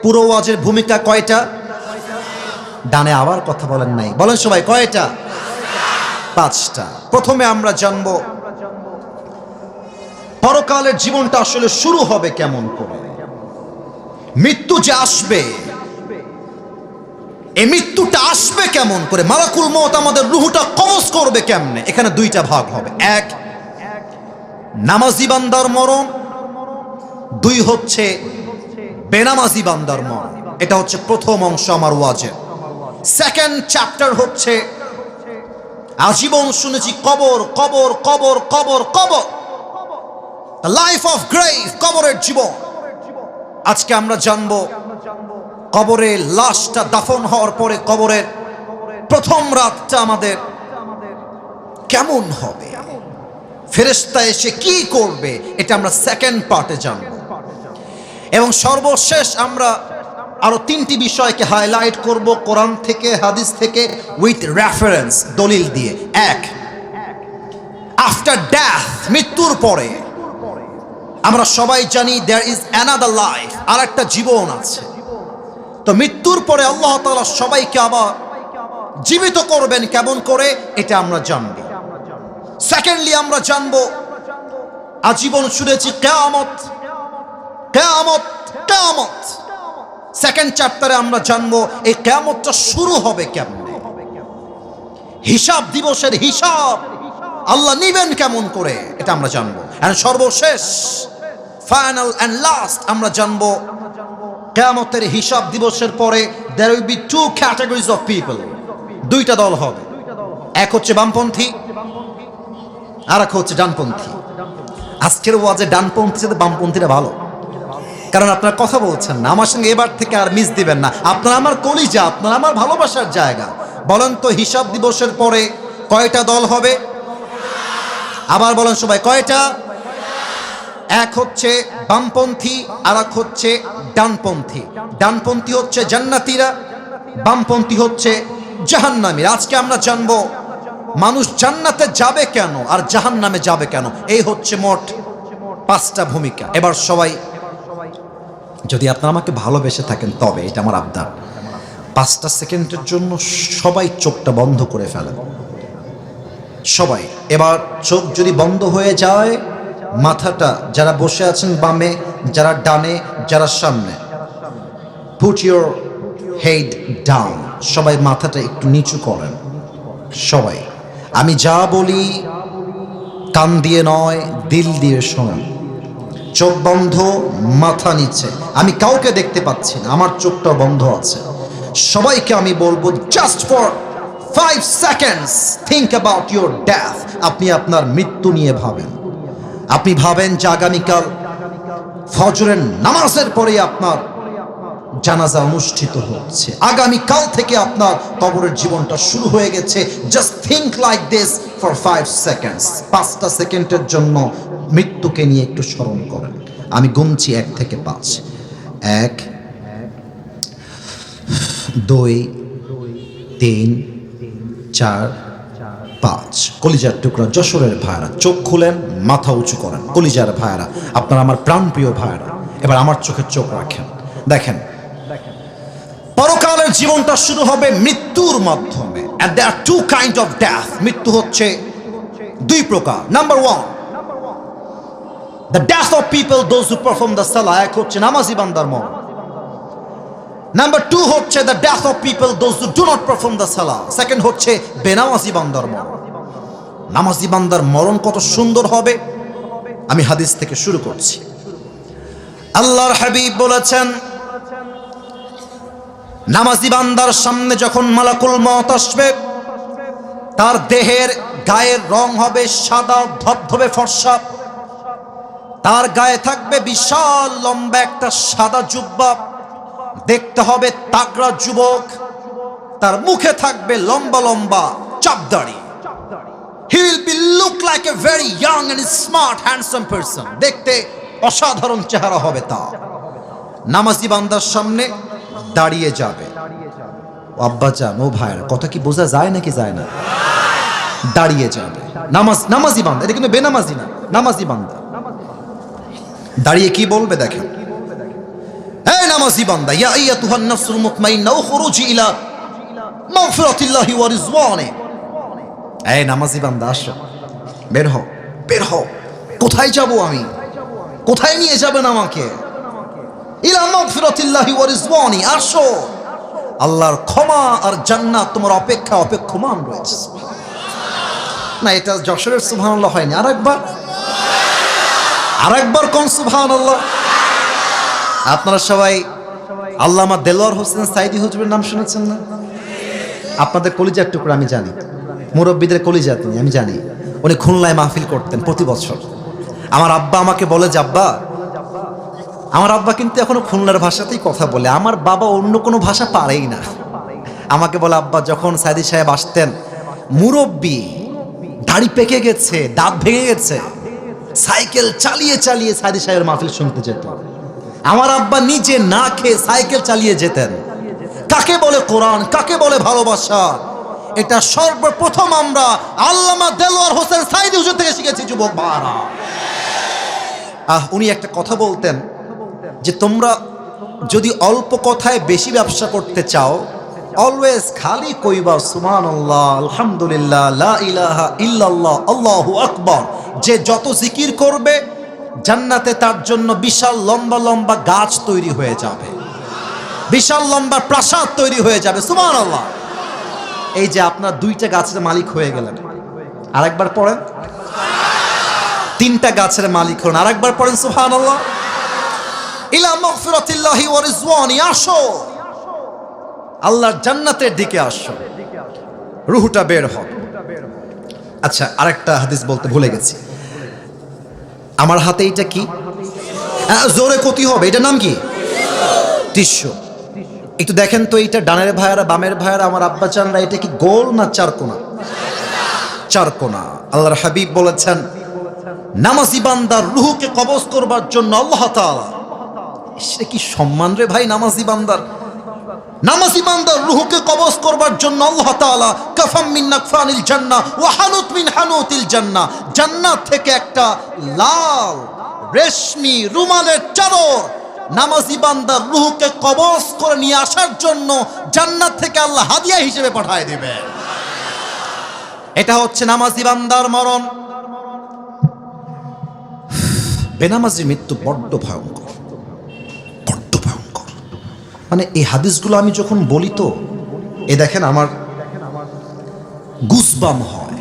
পুরো ওয়াজের ভূমিকা কয়টা? ডানে আবার কথা বলেন নাই, বলেন সবাই কয়টা? 5টা। প্রথমে আমরা জানবো পরকালের জীবনটা আসলে শুরু হবে কেমন করে। মৃত্যু যে আসবে, এই মৃত্যুটা আসবে কেমন করে, মালাকুল মউত আমাদের রূহটা কবজ করবে কেমনে। এখানে 2টা ভাগ হবে। 1 নামাজি বান্দার মরণ, 2 হচ্ছে বেনামাজি বান্দার মরণ। এটা হচ্ছে প্রথম অংশ আমার ওয়াজের। সেকেন্ড চ্যাপ্টার হচ্ছে আজীবন শুনেছি কবর কবর কবর কবর কবর, দ্য লাইফ অফ গ্রেভ, কবরের জীবন। আজকে আমরা জানবো কবরে লাশটা দাফন হওয়ার পরে কবরের প্রথম রাতটা আমাদের কেমন হবে, ফেরেশতা এসে কি করবে, এটা আমরা সেকেন্ড পার্টে জানবো। এবং সর্বশেষ আমরা আরো 3টি বিষয়কে হাইলাইট করব কোরআন থেকে, হাদিস থেকে, উইথ রেফারেন্স, দলিল দিয়ে। 1 আফটার ডেথ, মৃত্যুর পরে আমরা সবাই জানি দেয়ার ইজ অ্যানাদার লাইফ, আর একটা জীবন আছে। তো মৃত্যুর পরে আল্লাহ তাআলা সবাইকে আবার জীবিত করবেন কেমন করে, এটা আমরা জানব। সেকেন্ডলি আমরা জানব আজীবন শুনেছি কিয়ামত কিয়ামত কিয়ামত। সেকেন্ড চ্যাপ্টারে আমরা জানবো এই কিয়ামতটা শুরু হবে কেমনে, হিসাব দিবসের হিসাব আল্লাহ নিবেন কেমন করে, এটা আমরা জানবো। এন্ড সর্বশেষ, ফাইনাল এন্ড লাস্ট, আমরা জানবো কিয়ামতের হিসাব দিবসের পরে there will be 2 categories of people, 2টা দল হবে। এক হচ্ছে বামপন্থী, আর এক হচ্ছে ডানপন্থী। আজকের ওয়াজে ডানপন্থী সাথে বামপন্থীরা ভালো, কারণ আপনারা কথা বলছেন না আমার সঙ্গে, এবার থেকে আর মিস দিবেন না। আপনারা আমার কলিজা, আপনারা আমার ভালোবাসার জায়গা। বলেন তো হিসাব দিবসের পরে কয়টা দল হবে? আবার বলেন সবাই কয়টা? এক হচ্ছে বামপন্থী, আর এক হচ্ছে ডানপন্থী। ডানপন্থী হচ্ছে জান্নাতীরা, বামপন্থী হচ্ছে জাহান্নামীরা। আজকে আমরা জানবো মানুষ জান্নাতে যাবে কেন আর জাহান্নামে যাবে কেন। এই হচ্ছে মোট 5টা ভূমিকা। এবার সবাই, যদি আপনারা আমাকে ভালোবেসে থাকেন তবে এটা আমার আবদার, 5টা সেকেন্ডের জন্য সবাই চোখটা বন্ধ করে ফেলেন। সবাই এবার চোখ যদি বন্ধ হয়ে যায়, মাথাটা, যারা বসে আছেন বামে, যারা ডানে, যারা সামনে, পুট ইউর হেড ডাউন। সবাই মাথাটা একটু নিচু করেন। সবাই, আমি যা বলি কান দিয়ে নয় দিল দিয়ে শোনেন। চোখ বন্ধ, মাথা নিচে। আমি কাউকে দেখতে পাচ্ছি না, আমার চোখটা বন্ধ আছে। সবাইকে আমি বলবো just for 5 seconds think about your death। আপনি আপনার মৃত্যু নিয়ে ভাবেন। আপনি ভাবেন যে আগামীকাল ফজরের নামাজের পরে আপনার জানাজা অনুষ্ঠিত হচ্ছে, আগামীকাল থেকে আপনার কবরের জীবনটা শুরু হয়ে গেছে। Just think like this for 5 seconds। 5টা সেকেন্ডের জন্য মৃত্যুকে নিয়ে একটু স্মরণ করেন। আমি গুনছি 1 থেকে 5। 1 2 3 4 5। কলিজার টুকরা যশোরের ভাইরা চোখ খুলেন, মাথা উঁচু করেন। কলিজার ভাইরা, আপনারা আমার প্রাণপ্রিয় ভাইরা, এবার আমার চোখে চোখ রাখেন। দেখেন, পরকালের জীবনটা শুরু হবে মৃত্যুর মাধ্যমে। and there are 2 kinds of death। মৃত্যু হচ্ছে 2 প্রকার। Number 1, the death of people those who perform the salah। এক হচ্ছে নামাজি বান্দার মরণ। নাম্বার 2 হচ্ছে the death of people those who do not perform the salah। Second হচ্ছে বেনামাজি বান্দার মরণ। নামাজি বান্দার মরণ কত সুন্দর হবে, আমি হাদিস থেকে শুরু করছি। আল্লাহর হাবিব বলেছেন, নামাজি বান্দার সামনে যখন মালাকুল মউত আসবে, তার দেহের গায়ের রং হবে সাদা ধবধবে ফর্সা, তার গায়ে থাকবে বিশাল লম্বা একটা সাদা জুব্বা, দেখতে হবে তাগড়া যুবক। তার মুখে থাকবে লম্বা লম্বা চাপদাড়ি। He will be look like a very young and smart handsome person. দেখতে অসাধারণ চেহারা হবে তার। নামাজি বান্দার সামনে দাঁড়িয়ে যাবে। ও আব্বাজান, ও ভাইয়ের কথা কি বোঝা যায় নাকি যায় না? দাঁড়িয়ে যাবে নামাজি বান্দা, এটা কিন্তু বেনামাজি না, নামাজি বান্দা। দাঁড়িয়ে কি বলবে দেখেন, হে নামাজি বান্দা, ইয়া আইয়াতুহান নাফসুল মুতমাইন্না উখরুজি ইলা মাগফিরাতিল্লাহি ওয়া রিজওয়ানি। এই নামাজি বান্দা, আসো, বের হও, বের হও। কোথায় যাব আমি? কোথায় নিয়ে যাবেন আমাকে? ইলা মাগফিরাতিল্লাহি ওয়া রিজওয়ানি, আসো, আল্লাহর ক্ষমা আর জান্নাত তোমার অপেক্ষমান রয়েছে। না, এটা যশোরের সুবহানাল্লাহ হয়নি, আরেকবার কোন সুবহানাল্লাহ। আপনারা সবাই আল্লামা দেলোয়ার হোসেন সাইদি হুজুরের নাম শুনেছেন না? আপনাদের কলিজার টুকরা আমি জানি, মুরব্বীদের কলিজা তিনি, আমি জানি। উনি খুলনায় মাহফিল করতেন প্রতি বছর। আমার আব্বা আমাকে বলে যে আব্বা, আমার আব্বা কিন্তু এখনো খুলনার ভাষাতেই কথা বলে, আমার বাবা অন্য কোনো ভাষা পারেই না। আমাকে বলে আব্বা, যখন সাইদি সাহেব আসতেন, মুরব্বী, দাড়ি পেকে গেছে, দাঁত ভেঙে গেছে, সাইকেল চালিয়ে চালিয়ে সাইদি সাহেবের মাহফিল শুনতে যেত। আমার আব্বা নিজে না খেয়ে সাইকেল চালিয়ে যেতেন। কাকে বলে কোরআন, কাকে বলে ভালোবাসা, এটা সর্বপ্রথম আমরা আল্লামা দেলোয়ার হোসেন সাইদি হুজুর থেকে শিখেছি যুবক ভাইরা। উনি একটা কথা বলতেন যে তোমরা যদি অল্প কথায় বেশি ব্যবসা করতে চাও, অলওয়েজ খালি কইবা সুবহানাল্লাহ, আলহামদুলিল্লাহ, লা ইলাহা ইল্লাল্লাহ, আল্লাহু আকবার। যে যত জিকির করবে, জান্নাতে তার জন্য বিশাল লম্বা লম্বা গাছ তৈরি হয়ে যাবে, বিশাল লম্বা প্রাসাদ তৈরি হয়ে যাবে। সুবহানাল্লাহ। এই যে আপনার 2টা গাছের মালিক হয়ে গেলেন, আরেকবার পড়েন। 3টা গাছের মালিক হন, আরেকবার পড়েন সুবহানাল্লাহ। ইলা মাগফিরাতিল্লাহি ওয়া রিজওয়ানি, আসো, আল্লাহর জান্নাতের দিকে আসো, রূহটা বের হোক। আচ্ছা, আরেকটা হাদিস বলতে ভুলে গেছি। আমার হাতে এটা কি? জোরে ক্ষতি হবে, এটার নাম কি? টিস্যু। একটু দেখেন তো, এইটা ডানের ভাইয়ারা, বামের ভাইয়ারা, আমার আব্বা চানরা, এটা কি গোল না চারকোনা? চারকোনা। আল্লাহর হাবিব বলেছেন, নামাজি বান্দার রূহকে কবজ করবার জন্য আল্লাহ তাআলা, সে কি সম্মান রে ভাই, নামাজি বান্দার রূহকে কবজ করবার জন্য আল্লাহ তাআলা কাফাম মিন নাকফানিল জান্নাহ ওয়া হানুত মিন হানুতিল জান্নাহ, জান্নাত থেকে একটা লাল রেশমি রুমালের চাদর নামাজি বান্দার রূহকে কবজ করে নিয়ে আসার জন্য জান্নাত থেকে আল্লাহ হাদিয়া হিসেবে পাঠিয়ে দিবে। এটা হচ্ছে নামাজি বান্দার মরণ। বেনামাজির মৃত্যু বড্ড ভয়ঙ্কর, বড্ড ভয়ঙ্কর। মানে এই হাদিসগুলো আমি যখন বলি তো, এ দেখেন আমার গুসবাম হয়,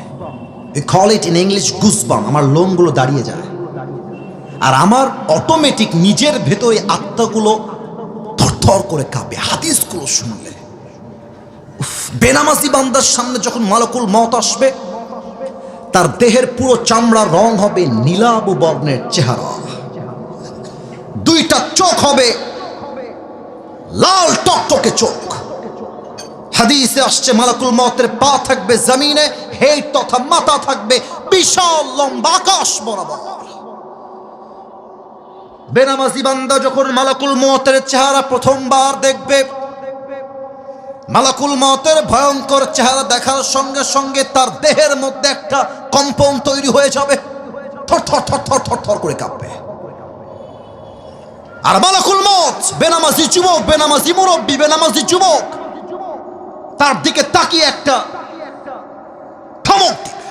কল ইট ইন ইংলিশ গুসবাম, আমার লোমগুলো দাঁড়িয়ে যায়। আর আমার অটোমেটিক নিজের ভেতরে আত্মাগুলো থরথর করে কাঁপে হাদিসগুলো শুনলে। বেনামাজি বান্দার সামনে যখন মালাকুল মওত আসবে, তার দেহের পুরো চামড়ার রং হবে নীলাভ বর্ণের চেহারা, 2টা চোখ হবে লাল টকটকে চোখ। হাদিসে আসছে মালাকুল মওতের পা থাকবে জমিনে, হেড তথা মাথা থাকবে বিশাল লম্বা আকাশ বরাবর। বেনামাজি বান্দা যখন মালাকুল মওতের চেহারা প্রথমবার দেখবে, মালাকুল মওতের ভয়ঙ্কর চেহারা দেখার সঙ্গে সঙ্গে তার দেহের মধ্যে একটা কম্পন তৈরি হয়ে যাবে, থর থর থর থর থর থর করে কাঁপবে। আর মালাকুল মওত বেনামাজি যুবক, বেনামাজি মুরব্বী, বেনামাজি যুবক, তার দিকে তাকিয়ে একটা ধমক দিবে।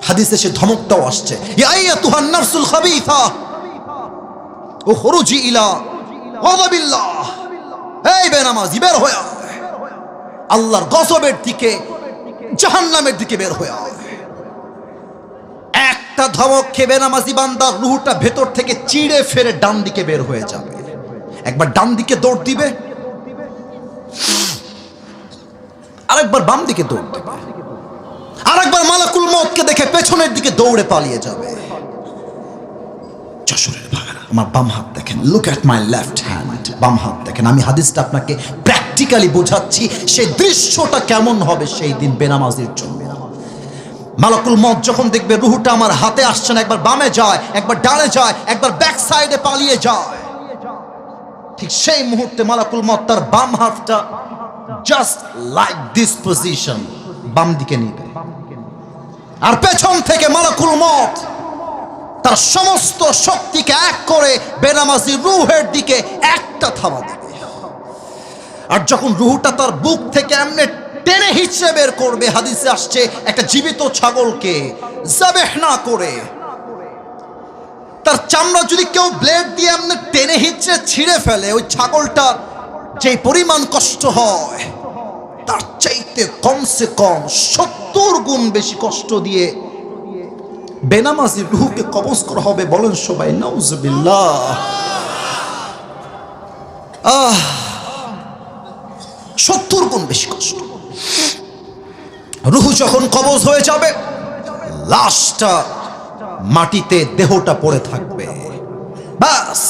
হাদিসে সে ধমকটাও আসছে, ইয়া আইয়াতুহান নাফসুল খাবিসা উখরুজি ইলা গাযাবিল্লাহ। এই বেনামাজি, বের হয়ে আয়, আল্লাহর গজবের দিকে, জাহান্নামের দিকে বের হয়ে আয়। একটা ধমক খেয়ে বেনামাজি বান্দার রূহটা ভেতর থেকে চিড়ে ফেরে ডান দিকে বের হয়ে যাবে। একবার ডান দিকে দৌড় দিবে, আরেকবার বাম দিকে দৌড় দিবে, আরেকবার মালাকুল মওতকে দেখে পেছনের দিকে দৌড়ে পালিয়ে যাবে। যশোরের ভাইরা, আমার বাম হাত দেখেন, look at my left hand, বাম হাত দেখেন। আমি হাদিসটা আপনাকে প্র্যাকটিক্যালি বোঝাচ্ছি, সেই দৃশ্যটা কেমন হবে সেই দিন বেনামাজির জন্য। মালাকুল মউত যখন দেখবে রুহুটা আমার হাতে আসছে না, একবার বামে যায়, একবার ডানে যায়, একবার ব্যাক সাইডে পালিয়ে যায়, ঠিক সেই মুহূর্তে মালাকুল মউত তার বাম হাতটা জাস্ট লাইক দিস পজিশন বাম দিকে নিবে, আর পেছন থেকে মালাকুল মউত তার সমস্ত শক্তিকে এক করে বেনামাজি রুহের দিকে একটা থাবা দেবে। আর যখন রুহটা তার বুক থেকে এমনি টেনে হিচড়ে বের করবে, হাদিসে আসছে একটা জীবিত ছাগলকে যাবেহ না করে তার চামড়া যদি কেউ ব্লেড দিয়ে এমনি টেনে হিচড়ে ছিঁড়ে ফেলে, ওই ছাগলটার যে পরিমাণ কষ্ট হয় তার চাইতে কমসে কম 70 গুণ বেশি কষ্ট দিয়ে বেনামাজি রুহকে কবজ করা হবে। বলেন সবাই নাউজুবিল্লাহ। 70 গুণ বেশি কষ্ট। রুহ যখন কবজ হয়ে যাবে, লাশটা মাটিতে, দেহটা পড়ে থাকবে, বাস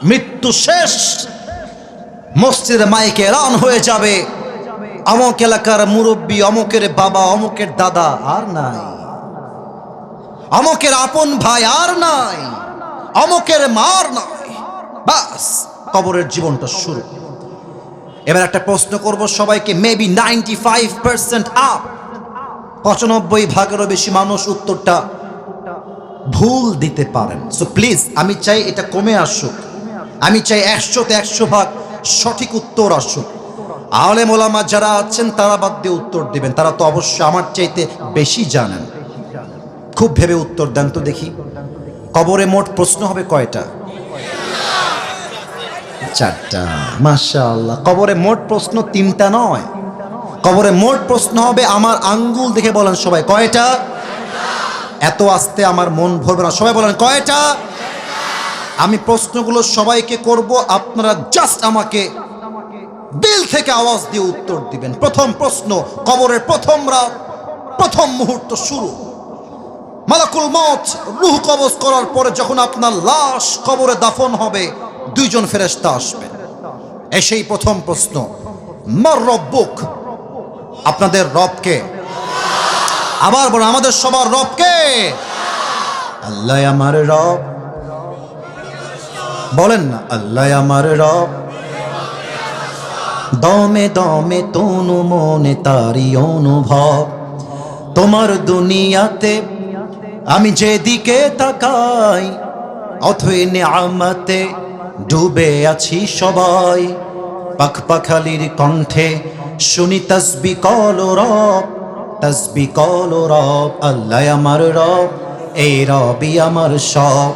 মৃত্যু শেষ। মসজিদে মাইকে এলান হয়ে যাবে, অমুক এলাকার মুরব্বী, অমুকের বাবা, অমুকের দাদা আর নাই, অমুকের আপন ভাই আর নাই, অমুকের মার নাই, বাস কবরের জীবনটা শুরু। এবার একটা প্রশ্ন করব সবাইকে, মেবি 95% আপ, 95% বেশি মানুষ উত্তরটা ভুল দিতে পারেন। সো প্লিজ আমি চাই এটা কমে আসুক, আমি চাই 100তে 100 ভাগ সঠিক উত্তর আসুক। আলেম ওলামা যারা আছেন তারা বাদ দিয়ে উত্তর দিবেন, তারা তো অবশ্যই আমার চাইতে বেশি জানেন। খুব ভেবে উত্তর দেন তো দেখি, কবরে মোট প্রশ্ন হবে কয়টা? 4টা। মাশাআল্লাহ। কবরে মোট প্রশ্ন 3টা নয়, কবরে মোট প্রশ্ন হবে আমার আঙ্গুল দেখে বলেন সবাই কয়টা? এত আস্তে আমার মন ভরবে না, সবাই বলেন কয়টা? আমি প্রশ্নগুলো সবাইকে করব, আপনারা জাস্ট আমাকে দিল থেকে আওয়াজ দিয়ে উত্তর দিবেন। প্রথম প্রশ্ন, কবরের প্রথম রাত, প্রথম মুহূর্ত শুরু। মালাকুল মউত রূহ কবজ করার পরে যখন আপনার লাশ কবরে দাফন হবে, 2 জন ফেরেশতা আসবে। এসেই প্রথম প্রশ্ন, মার রব্বুক, আপনাদের রব কে? আবার বলেন, আমাদের সবার রব কে? আল্লাহ আমার রব। বলেন না, আল্লাহ আমার রব। দমে দমে তনু মনে তারি অনুভব, তোমার দুনিয়াতে আমি যেদিকে তাকাই, অথই নিয়ামতে ডুবে আছি সবাই। পাখ পাখালির কণ্ঠে শুনি তসবি কল রব, তসবি কল রব। আল্লাহ আমার রব, এই রবি আমার সব।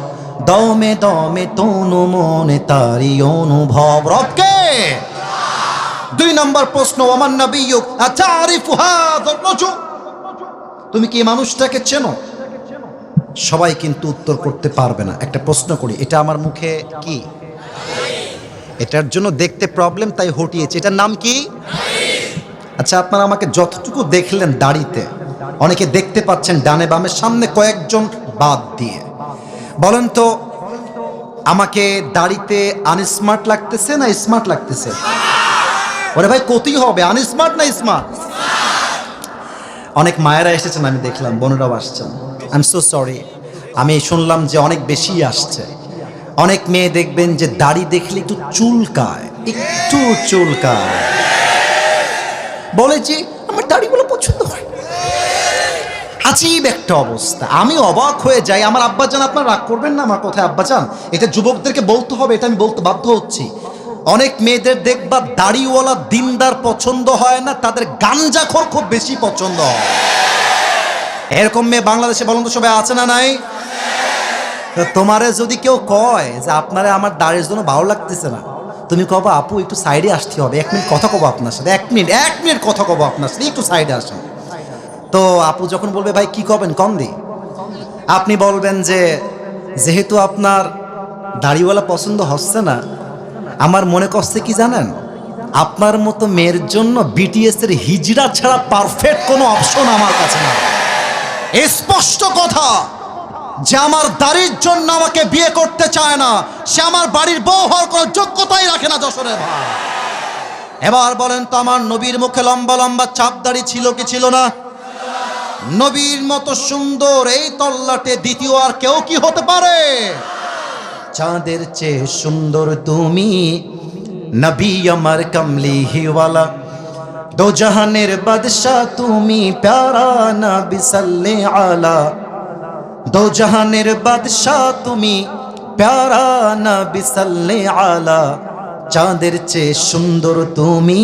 দমে দমে তনু মনে তারি অনুভব। রবকে। 2 নম্বর প্রশ্ন, ওমান নবিয়্যুক আতারিফু হাযার রাজুল, তুমি কি মানুষটাকে চেনো? সবাই কিন্তু উত্তর করতে পারবে না। একটা প্রশ্ন করি, এটা আমার মুখে কি? এটার জন্য দেখতে প্রবলেম, তাই হটিয়েছে। এটার নাম কি? আচ্ছা, আপনারা আমাকে যতটুকু দেখলেন দাড়িতে, অনেকে দেখতে পাচ্ছেন ডানে বামে, সামনে কয়েকজন বাদ দিয়ে, বলেন তো আমাকে দাড়িতে আনস্মার্ট লাগতেছে না স্মার্ট লাগতেছে? ওরে ভাই, কতই হবে, আনস্মার্ট না স্মার্ট? অনেক মায়েরা এসেছেন, আমি দেখলাম, বোনেরাও আসছেন। আই এম সো সরি, আমি শুনলাম যে অনেক বেশি আসছে। অনেক মেয়ে দেখবেন যে দাড়ি দেখলে একটু চুলকায়, একটু চুলকায়, বলে যে আমার দাড়িগুলো পছন্দ হয়। আজীব একটা অবস্থা, আমি অবাক হয়ে যাই। আমার আব্বাজান, আপনার রাগ করবেন না আমার কথায় আব্বাজান, এটা যুবকদেরকে বলতে হবে, এটা আমি বলতে বাধ্য হচ্ছি। অনেক মেয়েদের দেখবা দাড়িওয়ালা দিনদার পছন্দ হয় না, তাদের গাঞ্জাখোর খুব বেশি পছন্দ হয়। এরকম মেয়ে বাংলাদেশে বলুন তো সবাই আছে না নাই? তো তোমারে যদি কেউ কয় যে আপনারে আমার দাড়ির জন্য ভালো লাগতেছে না, তুমি কবা আপু একটু সাইডে আসতে হবে, 1 মিনিট কথা কব আপনার সাথে, 1 মিনিট কথা কব আপনার সাথে, একটু সাইডে আসেন। তো আপু যখন বলবে ভাই কি করবেন কম দি, আপনি বলবেন যে যেহেতু আপনার দাড়িওয়ালা পছন্দ হচ্ছে না, আমার মনে করছে কি জানেন, আপনার মতো মেয়ের জন্য বিটিএস এর হিজড়া ছাড়া পারফেক্ট কোনো অপশন আমার কাছে না। স্পষ্ট কথা, যে আমার দাড়ির জন্য আমাকে বিয়ে করতে চায় না, সে আমার বাড়ির বউ হওয়ার কোনো যোগ্যতাই রাখে না যশোরের ভাই। এবার বলেন তো, আমার নবীর মুখে লম্বা লম্বা চাপ দাড়ি ছিল কি ছিল না? নবীর মতো সুন্দর এই তল্লাটে দ্বিতীয় আর কেউ কি হতে পারে? চাঁদের চেয়ে সুন্দর তুমি, নবী আমার কমলি হিওয়ালা, দো জাহানের বাদশাহ তুমি, প্যারা নবী সাল্লে আলা, দো জাহানের বাদশাহ তুমি, প্যারা নবী সাল্লে আলা, চাঁদের চেয়ে সুন্দর তুমি,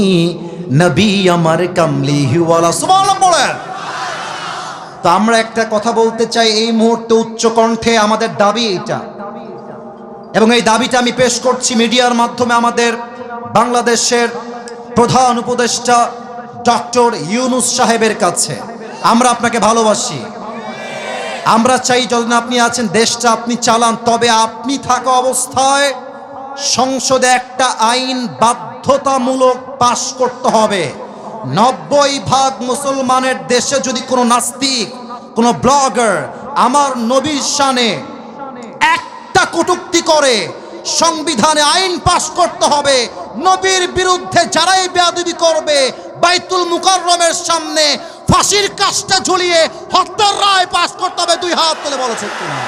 নবী আমার কমলি হিওয়ালা। সুবহানাল্লাহ পড়েন। তো আমরা একটা কথা বলতে চাই এই মুহূর্তে উচ্চ কণ্ঠে, আমাদের দাবি এটা, এবং এই দাবিটা আমি পেশ করছি মিডিয়ার মাধ্যমে আমাদের বাংলাদেশের প্রধান উপদেষ্টা ডক্টর ইউনূস সাহেবের কাছে। আমরা আপনাকে ভালোবাসি, আমরা চাই যতদিন আপনি আছেন দেশটা আপনি চালান, তবে আপনি থাকা অবস্থায় সংসদে একটা আইন বাধ্যতামূলক পাশ করতে হবে। 90% মুসলমানের দেশে যদি কোনো নাস্তিক, কোনো ব্লগার আমার নবীর শানে একটা কটূক্তি করে, সংবিধানে আইন পাশ করতে হবে, নবীর বিরুদ্ধে যারাই বেয়াদবি করবে বাইতুল মুকাররমের সামনে ফাঁসির কাজটা ঝুলিয়ে হত্যার রায় পাশ করতে হবে। 2 হাত তুলে বলেছে কিনা?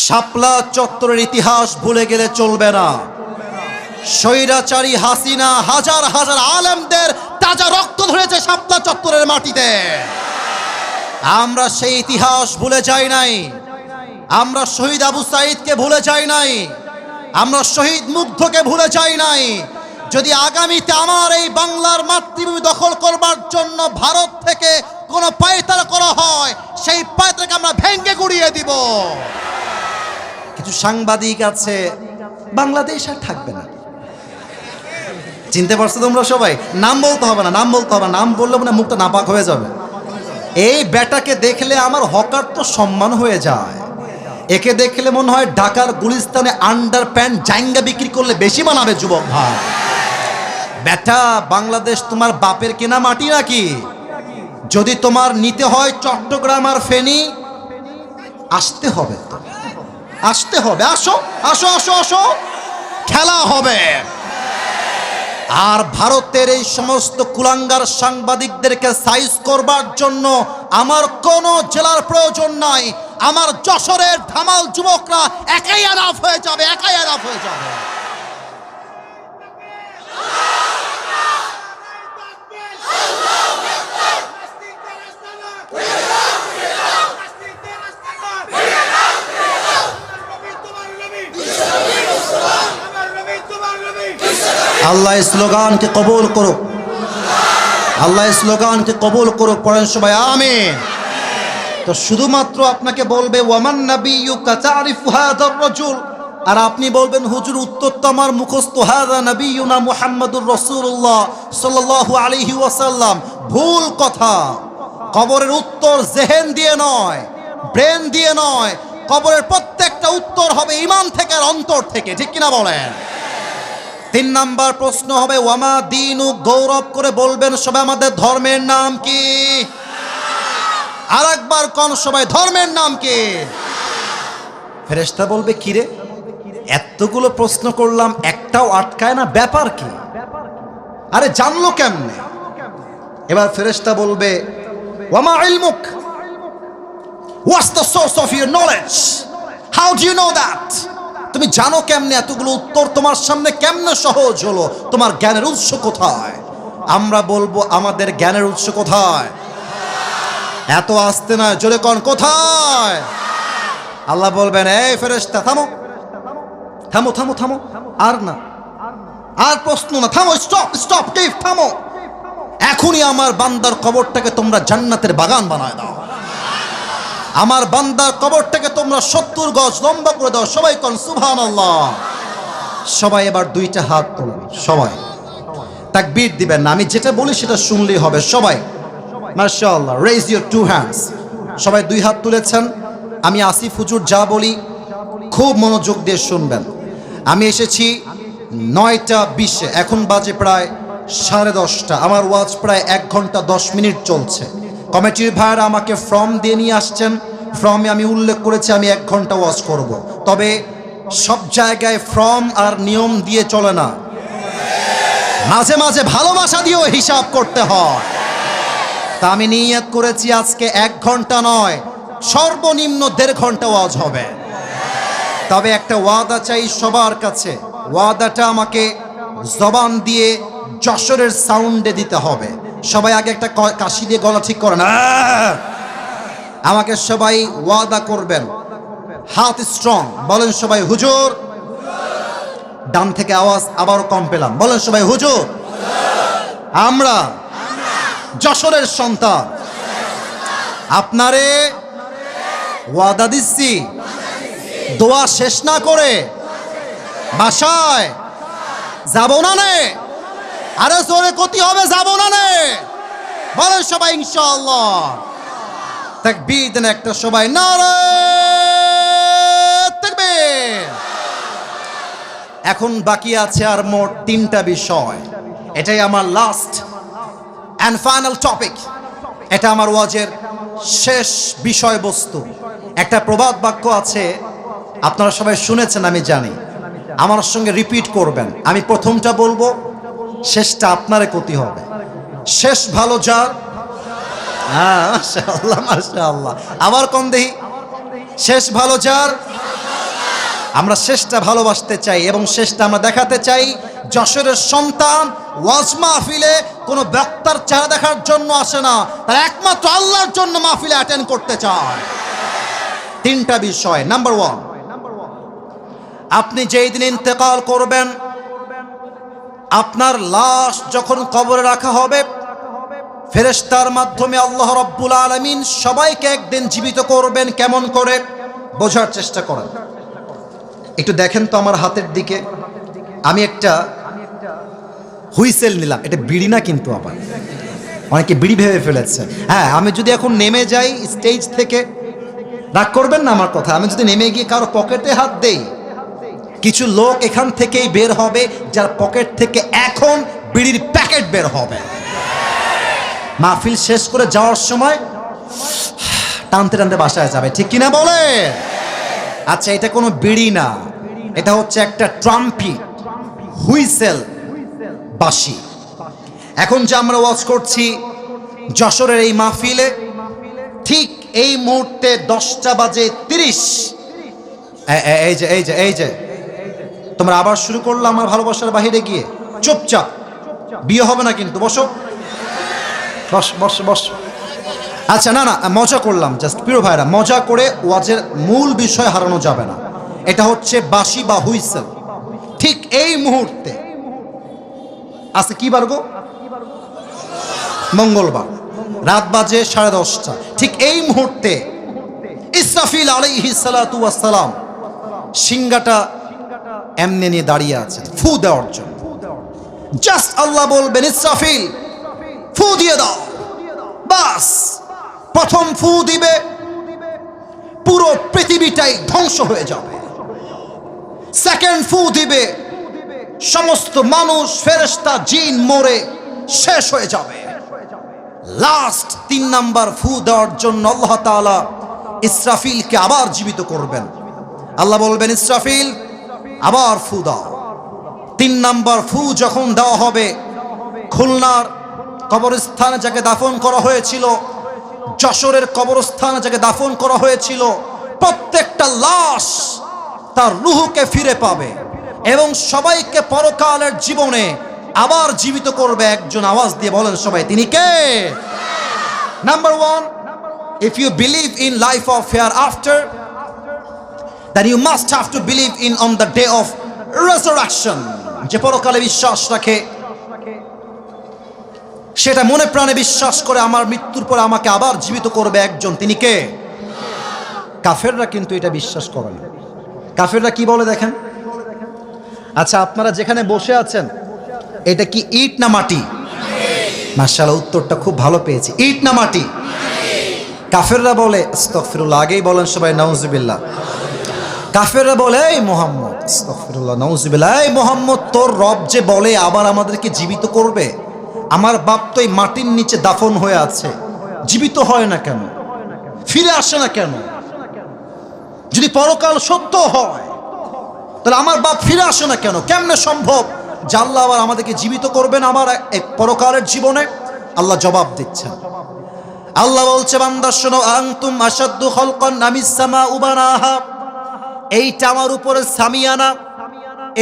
শাপলা চত্বরের ইতিহাস ভুলে গেলে চলবে না। স্বৈরাচারী হাসিনা হাজার হাজার আলেমদের তাজা রক্ত ধরেছে শাপলা চত্বরের মাটিতে। আমরা সেই ইতিহাস ভুলে যাই নাই, আমরা শহীদ আবু সাঈদকে ভুলে যাই নাই, আমরা শহীদ মুগ্ধকে ভুলে যাই নাই। যদি আগামীতে আমার এই বাংলার মাতৃভূমি দখল করবার জন্য ভারত থেকে কোনো পায়তারা করা হয়, সেই পায়তারাকে আমরা ভেঙে গুড়িয়ে দিব। কিছু সাংবাদিক আছে, বাংলাদেশ আর থাকবে না। চিনতে পারছো তোমরা সবাই? নাম বলতে হবে না, নাম বলতে হবে না, নাম বললে মানে মুখটা নাপাক হয়ে যাবে। এই বেটাকে দেখলে আমার হকার তো সম্মান হয়ে যায়, একে দেখলে মনে হয় ঢাকার গুলিস্তানে আন্ডার প্যান্ট জাইঙ্গা বিক্রি করলে বেশি মানাবে যুবক ভাই। বেটা, বাংলাদেশ তোমার বাপের কেনা মাটি নাকি? যদি তোমার নিতে হয় চট্টগ্রাম আর ফেনী, আসতে হবে তো, আসতে হবে। আসো আসো আসো আসো, খেলা হবে। আর ভারতের এই সমস্ত কুলাঙ্গার সাংবাদিকদেরকে সাইজ করবার জন্য আমার কোনো জেলার প্রয়োজন নাই। আমার যশোরের ধামাল যুবকরা একাই আরাফ হয়ে যাবে, একাই আরাফ হয়ে যাবে। আল্লাহ স্লোগানকে কবুল করুক, আল্লাহ স্লোগানকে কবুল করুক। পড়েন সবাই আমিন। তো শুধুমাত্র আপনাকে বলবে ওয়ামান নাবিয়্যুকা তারিফু হাযার রাজুল, আর আপনি বলবেন হুজুর উত্তর তো আমার মুখস্থ, হাযা নবিয়ুনা মুহাম্মাদুর রাসূলুল্লাহ সাল্লাল্লাহু আলাইহি ওয়াসাল্লাম। ভুল কথা। কবরের উত্তর জেহেন দিয়ে নয়, ব্রেন দিয়ে নয়, কবরের প্রত্যেকটা উত্তর হবে ঈমান থেকে আর অন্তর থেকে। ঠিক কিনা বলেন? 3 নাম্বার প্রশ্ন হবে ওয়ামা দীনু, গৌরব করে বলবেন সবাই আমাদের ধর্মের নাম কি? আরেকবার কোন সবাই, ধর্মের নাম কি? ফেরেশতা বলবে কিরে এতগুলো প্রশ্ন করলাম একটাও আটকায় না, ব্যাপার কি? আরে জানলো কেমনে? এবার ফেরেশতা বলবে ওয়ামা ইলমুক, what's the source of your knowledge, how do you know that? তুমি জানো কেমনে? এতগুলো উত্তর তোমার সামনে কেমনে সহজ হলো? তোমার জ্ঞানের উৎস কোথায়? আমরা বলবো আমাদের জ্ঞানের উৎস কোথায়? এত আসতে না, জোরে কোন কোথায়? আল্লাহ বলবেন এই ফেরেশতা থামো থামো থামো থামো, আর না, আর প্রশ্ন না, থামো, স্টপ স্টপ, কিফ, থামো। এখনই আমার বান্দার কবরটাকে তোমরা জান্নাতের বাগান বানায় দাও, আমার বান্দার কবরটাকে তোমরা 70 গজ লম্বা করে দাও। সবাই কোন সুবহানাল্লাহ। সবাই এবার 2টা হাত তোলেন, সবাই তাকবীর দিবেন না, আমি যেটা বলি সেটা শুনলেই হবে। সবাই মাশাআল্লাহ, রেজ ইউর 2 হ্যান্ডস। সবাই 2 হাত তুলেছেন। আমি আসিফ হুজুর যা বলি খুব মনোযোগ দিয়ে শুনবেন। আমি এসেছি 9টা 20-এ, এখন বাজে প্রায় 10:30। আমার ওয়াজ প্রায় 1 ঘন্টা 10 মিনিট চলছে। কমিটির ভাইরা আমাকে ফর্ম দিয়ে নিয়ে আসছেন, ফর্মে আমি উল্লেখ করেছি আমি 1 ঘন্টা ওয়াজ করব। তবে সব জায়গায় ফর্ম আর নিয়ম দিয়ে চলে না, মাঝে মাঝে ভালোবাসা দিয়েও হিসাব করতে হয়। তা আমি নিয়ত করেছি আজকে 1 ঘন্টা নয়, সর্বনিম্ন 1.5 ঘন্টা ওয়াজ হবে। তবে একটা ওয়াদা চাই সবার কাছে, ওয়াদাটা আমাকে জবান দিয়ে যশোরের সাউন্ডে দিতে হবে। সবাই আগে একটা কাশি দিয়ে গলা ঠিক করেন। আমাকে সবাই ওয়াদা করবেন, হাত স্ট্রং, বলেন সবাই হুজুর। ডান থেকে আওয়াজ আবারও কম পেলাম, বলেন সবাই হুজুর। আমরা যশোরের সন্তান, আপনারে ওয়াদা দিচ্ছি দোয়া শেষ না করে বাসায় যাব না নে। আরে জোরে ক্ষতি হবে, যাব না নে, বলেন সবাই ইনশাআল্লাহ। তাকবীর দেন একটা সবাই, নারে তাকবীর। এখন বাকি আছে আর মোট 3টা বিষয়। এটাই আমার লাস্ট অ্যান্ড ফাইনাল টপিক। এটা আমার ওয়াজের শেষ বিষয়বস্তু। একটা প্রবাদ বাক্য আছে, আপনারা সবাই শুনেছেন আমি জানি, আমার সঙ্গে রিপিট করবেন। আমি প্রথমটা বলবো, শেষটা আপনারে ক্ষতি হবে। শেষ ভালো যার, হ্যাঁ মাশাআল্লাহ মাশাআল্লাহ, আবার কোন দেহি, শেষ ভালো যার। আমরা শেষটা ভালোবাসতে চাই এবং শেষটা আমরা দেখাতে চাই। যশোরের সন্তান ওয়াজ মাহফিলে কোনো বক্তার চেহারা দেখার জন্য আসে না, তারা একমাত্র আল্লাহর জন্য মাহফিলে অ্যাটেন্ড করতে চায়। 3টা বিষয়। নাম্বার 1, আপনি যেই দিন ইন্তেকাল করবেন, আপনার লাশ যখন কবরে রাখা হবে, ফেরেশতার মাধ্যমে আল্লাহ রাব্বুল আলামিন সবাইকে একদিন জীবিত করবেন। কেমন করে বোঝার চেষ্টা করেন, একটু দেখেন তো আমার হাতের দিকে। আমি একটা হুইসেল নিলাম, এটা বিড়ি না কিন্তু, আবার অনেকে বিড়ি ভেবে ফেলেছে। হ্যাঁ, আমি যদি এখন নেমে যাই স্টেজ থেকে, রাগ করবেন না আমার কথা, আমি যদি নেমে গিয়ে কারো পকেটে হাত দেই, কিছু লোক এখান থেকেই বের হবে যার পকেট থেকে এখন বিড়ির প্যাকেট বের হবে। মাহফিল শেষ করে যাওয়ার সময় টানতে টানতে বাসায় যাবে, ঠিক কিনা বলে? আচ্ছা, এটা কোনো বিড়ি না, এটা হচ্ছে একটা ট্রাম্পিট, হুইসেল, বাঁশি। এখন যে আমরা ওয়াজ করছি যশোরের এই মাহফিলে, ঠিক এই মুহূর্তে 10:30। এই যে তোমরা আবার শুরু করলো আমার ভালোবাসার বাহিরে গিয়ে। চুপচাপ, বিয়ে হবে না কিন্তু, বসো বস বস বস। আচ্ছা, না মজা করলাম, জাস্ট প্রিয় ভাইরা, মজা করে ওয়াজের মূল বিষয় হারানো যাবে না। এটা হচ্ছে বাঁশি বা হুইসেল। ঠিক এই মুহূর্তে, আজকে কি বার গো? মঙ্গলবার, রাত বাজে 10:30। ঠিক এই মুহূর্তে ইসরাফিল আলাইহিস সালাতু ওয়াস সালাম সিংহাটা এমনি নিয়ে দাঁড়িয়ে আছেন ফু দেওয়ার জন্য। জাস্ট আল্লাহ বলবেন, ইসরাফিল ফু দিয়ে দাও। বাস, প্রথম ফু দিবে, পুরো পৃথিবীটাই ধ্বংস হয়ে যাবে। সেকেন্ড ফু দিবে, সমস্ত মানুষ, ফেরেশতা, জিন মরে শেষ হয়ে যাবে। লাস্ট 3 নাম্বার ফু দেওয়ার জন্য আল্লাহ তাআলা ইসরাফিলকে আবার জীবিত করবেন। আল্লাহ বলবেন, ইসরাফিল আবার ফু দাও। 3 নাম্বার ফু যখন দেওয়া হবে, খুলনার কবরস্থানে যাকে দাফন করা হয়েছিল, যশোরের কবরস্থানে যাকে দাফন করা হয়েছিল, প্রত্যেকটা লাশ তার রূহকে ফিরে পাবে এবং সবাইকে পরকালের জীবনে আবার জীবিত করবে একজন। আওয়াজ দিয়ে বলেন সবাই, তিনি কে? Number 1, if you believe in life of hereafter, then you must have to believe in on the day of resurrection. যে পরকালে বিশ্বাস রাখে, সেটা মনে প্রাণে বিশ্বাস করে আমার মৃত্যুর পর আমাকে আবার জীবিত করবে একজন, তিনি কে? কাফেররা কিন্তু এটা বিশ্বাস করে না। কাফেররা কি বলে দেখেন? আচ্ছা, আপনারা যেখানে বসে আছেন, এটা কি ইট না মাটি? মাশাআল্লাহ, উত্তরটা খুব ভালো পেয়েছি। ইট না মাটি? কাফেররা বলে আস্তাগফিরুল্লাহ। আগেই বলেন সবাই নাউজুবিল্লাহ। কাফেররা বলে, এই মুহাম্মদ আস্তাগফিরুল্লাহ, নাউজুবিল্লাহ। এই মুহাম্মদ, তোর রব যে বলে আবার আমাদেরকে জীবিত করবে, আমার বাপ তো এই মাটির নিচে দাফন হয়ে আছে, জীবিত হয় না কেন, ফিরে আসে না কেন? যদি পরকাল সত্য হয় তাহলে আমার বাপ ফিরে আসে না কেন? কেমনে সম্ভব যে আল্লাহ আবার আমাদেরকে জীবিত করবেন আমার এক পরকালের জীবনে? আল্লাহ জবাব দিচ্ছেন। আল্লাহ বলছে, বান্দা শোনো, আনতুম আশাদ্দু খালকান আমিস সামাউ বানাহা। এইটা আমার উপরে সামিয়ানা,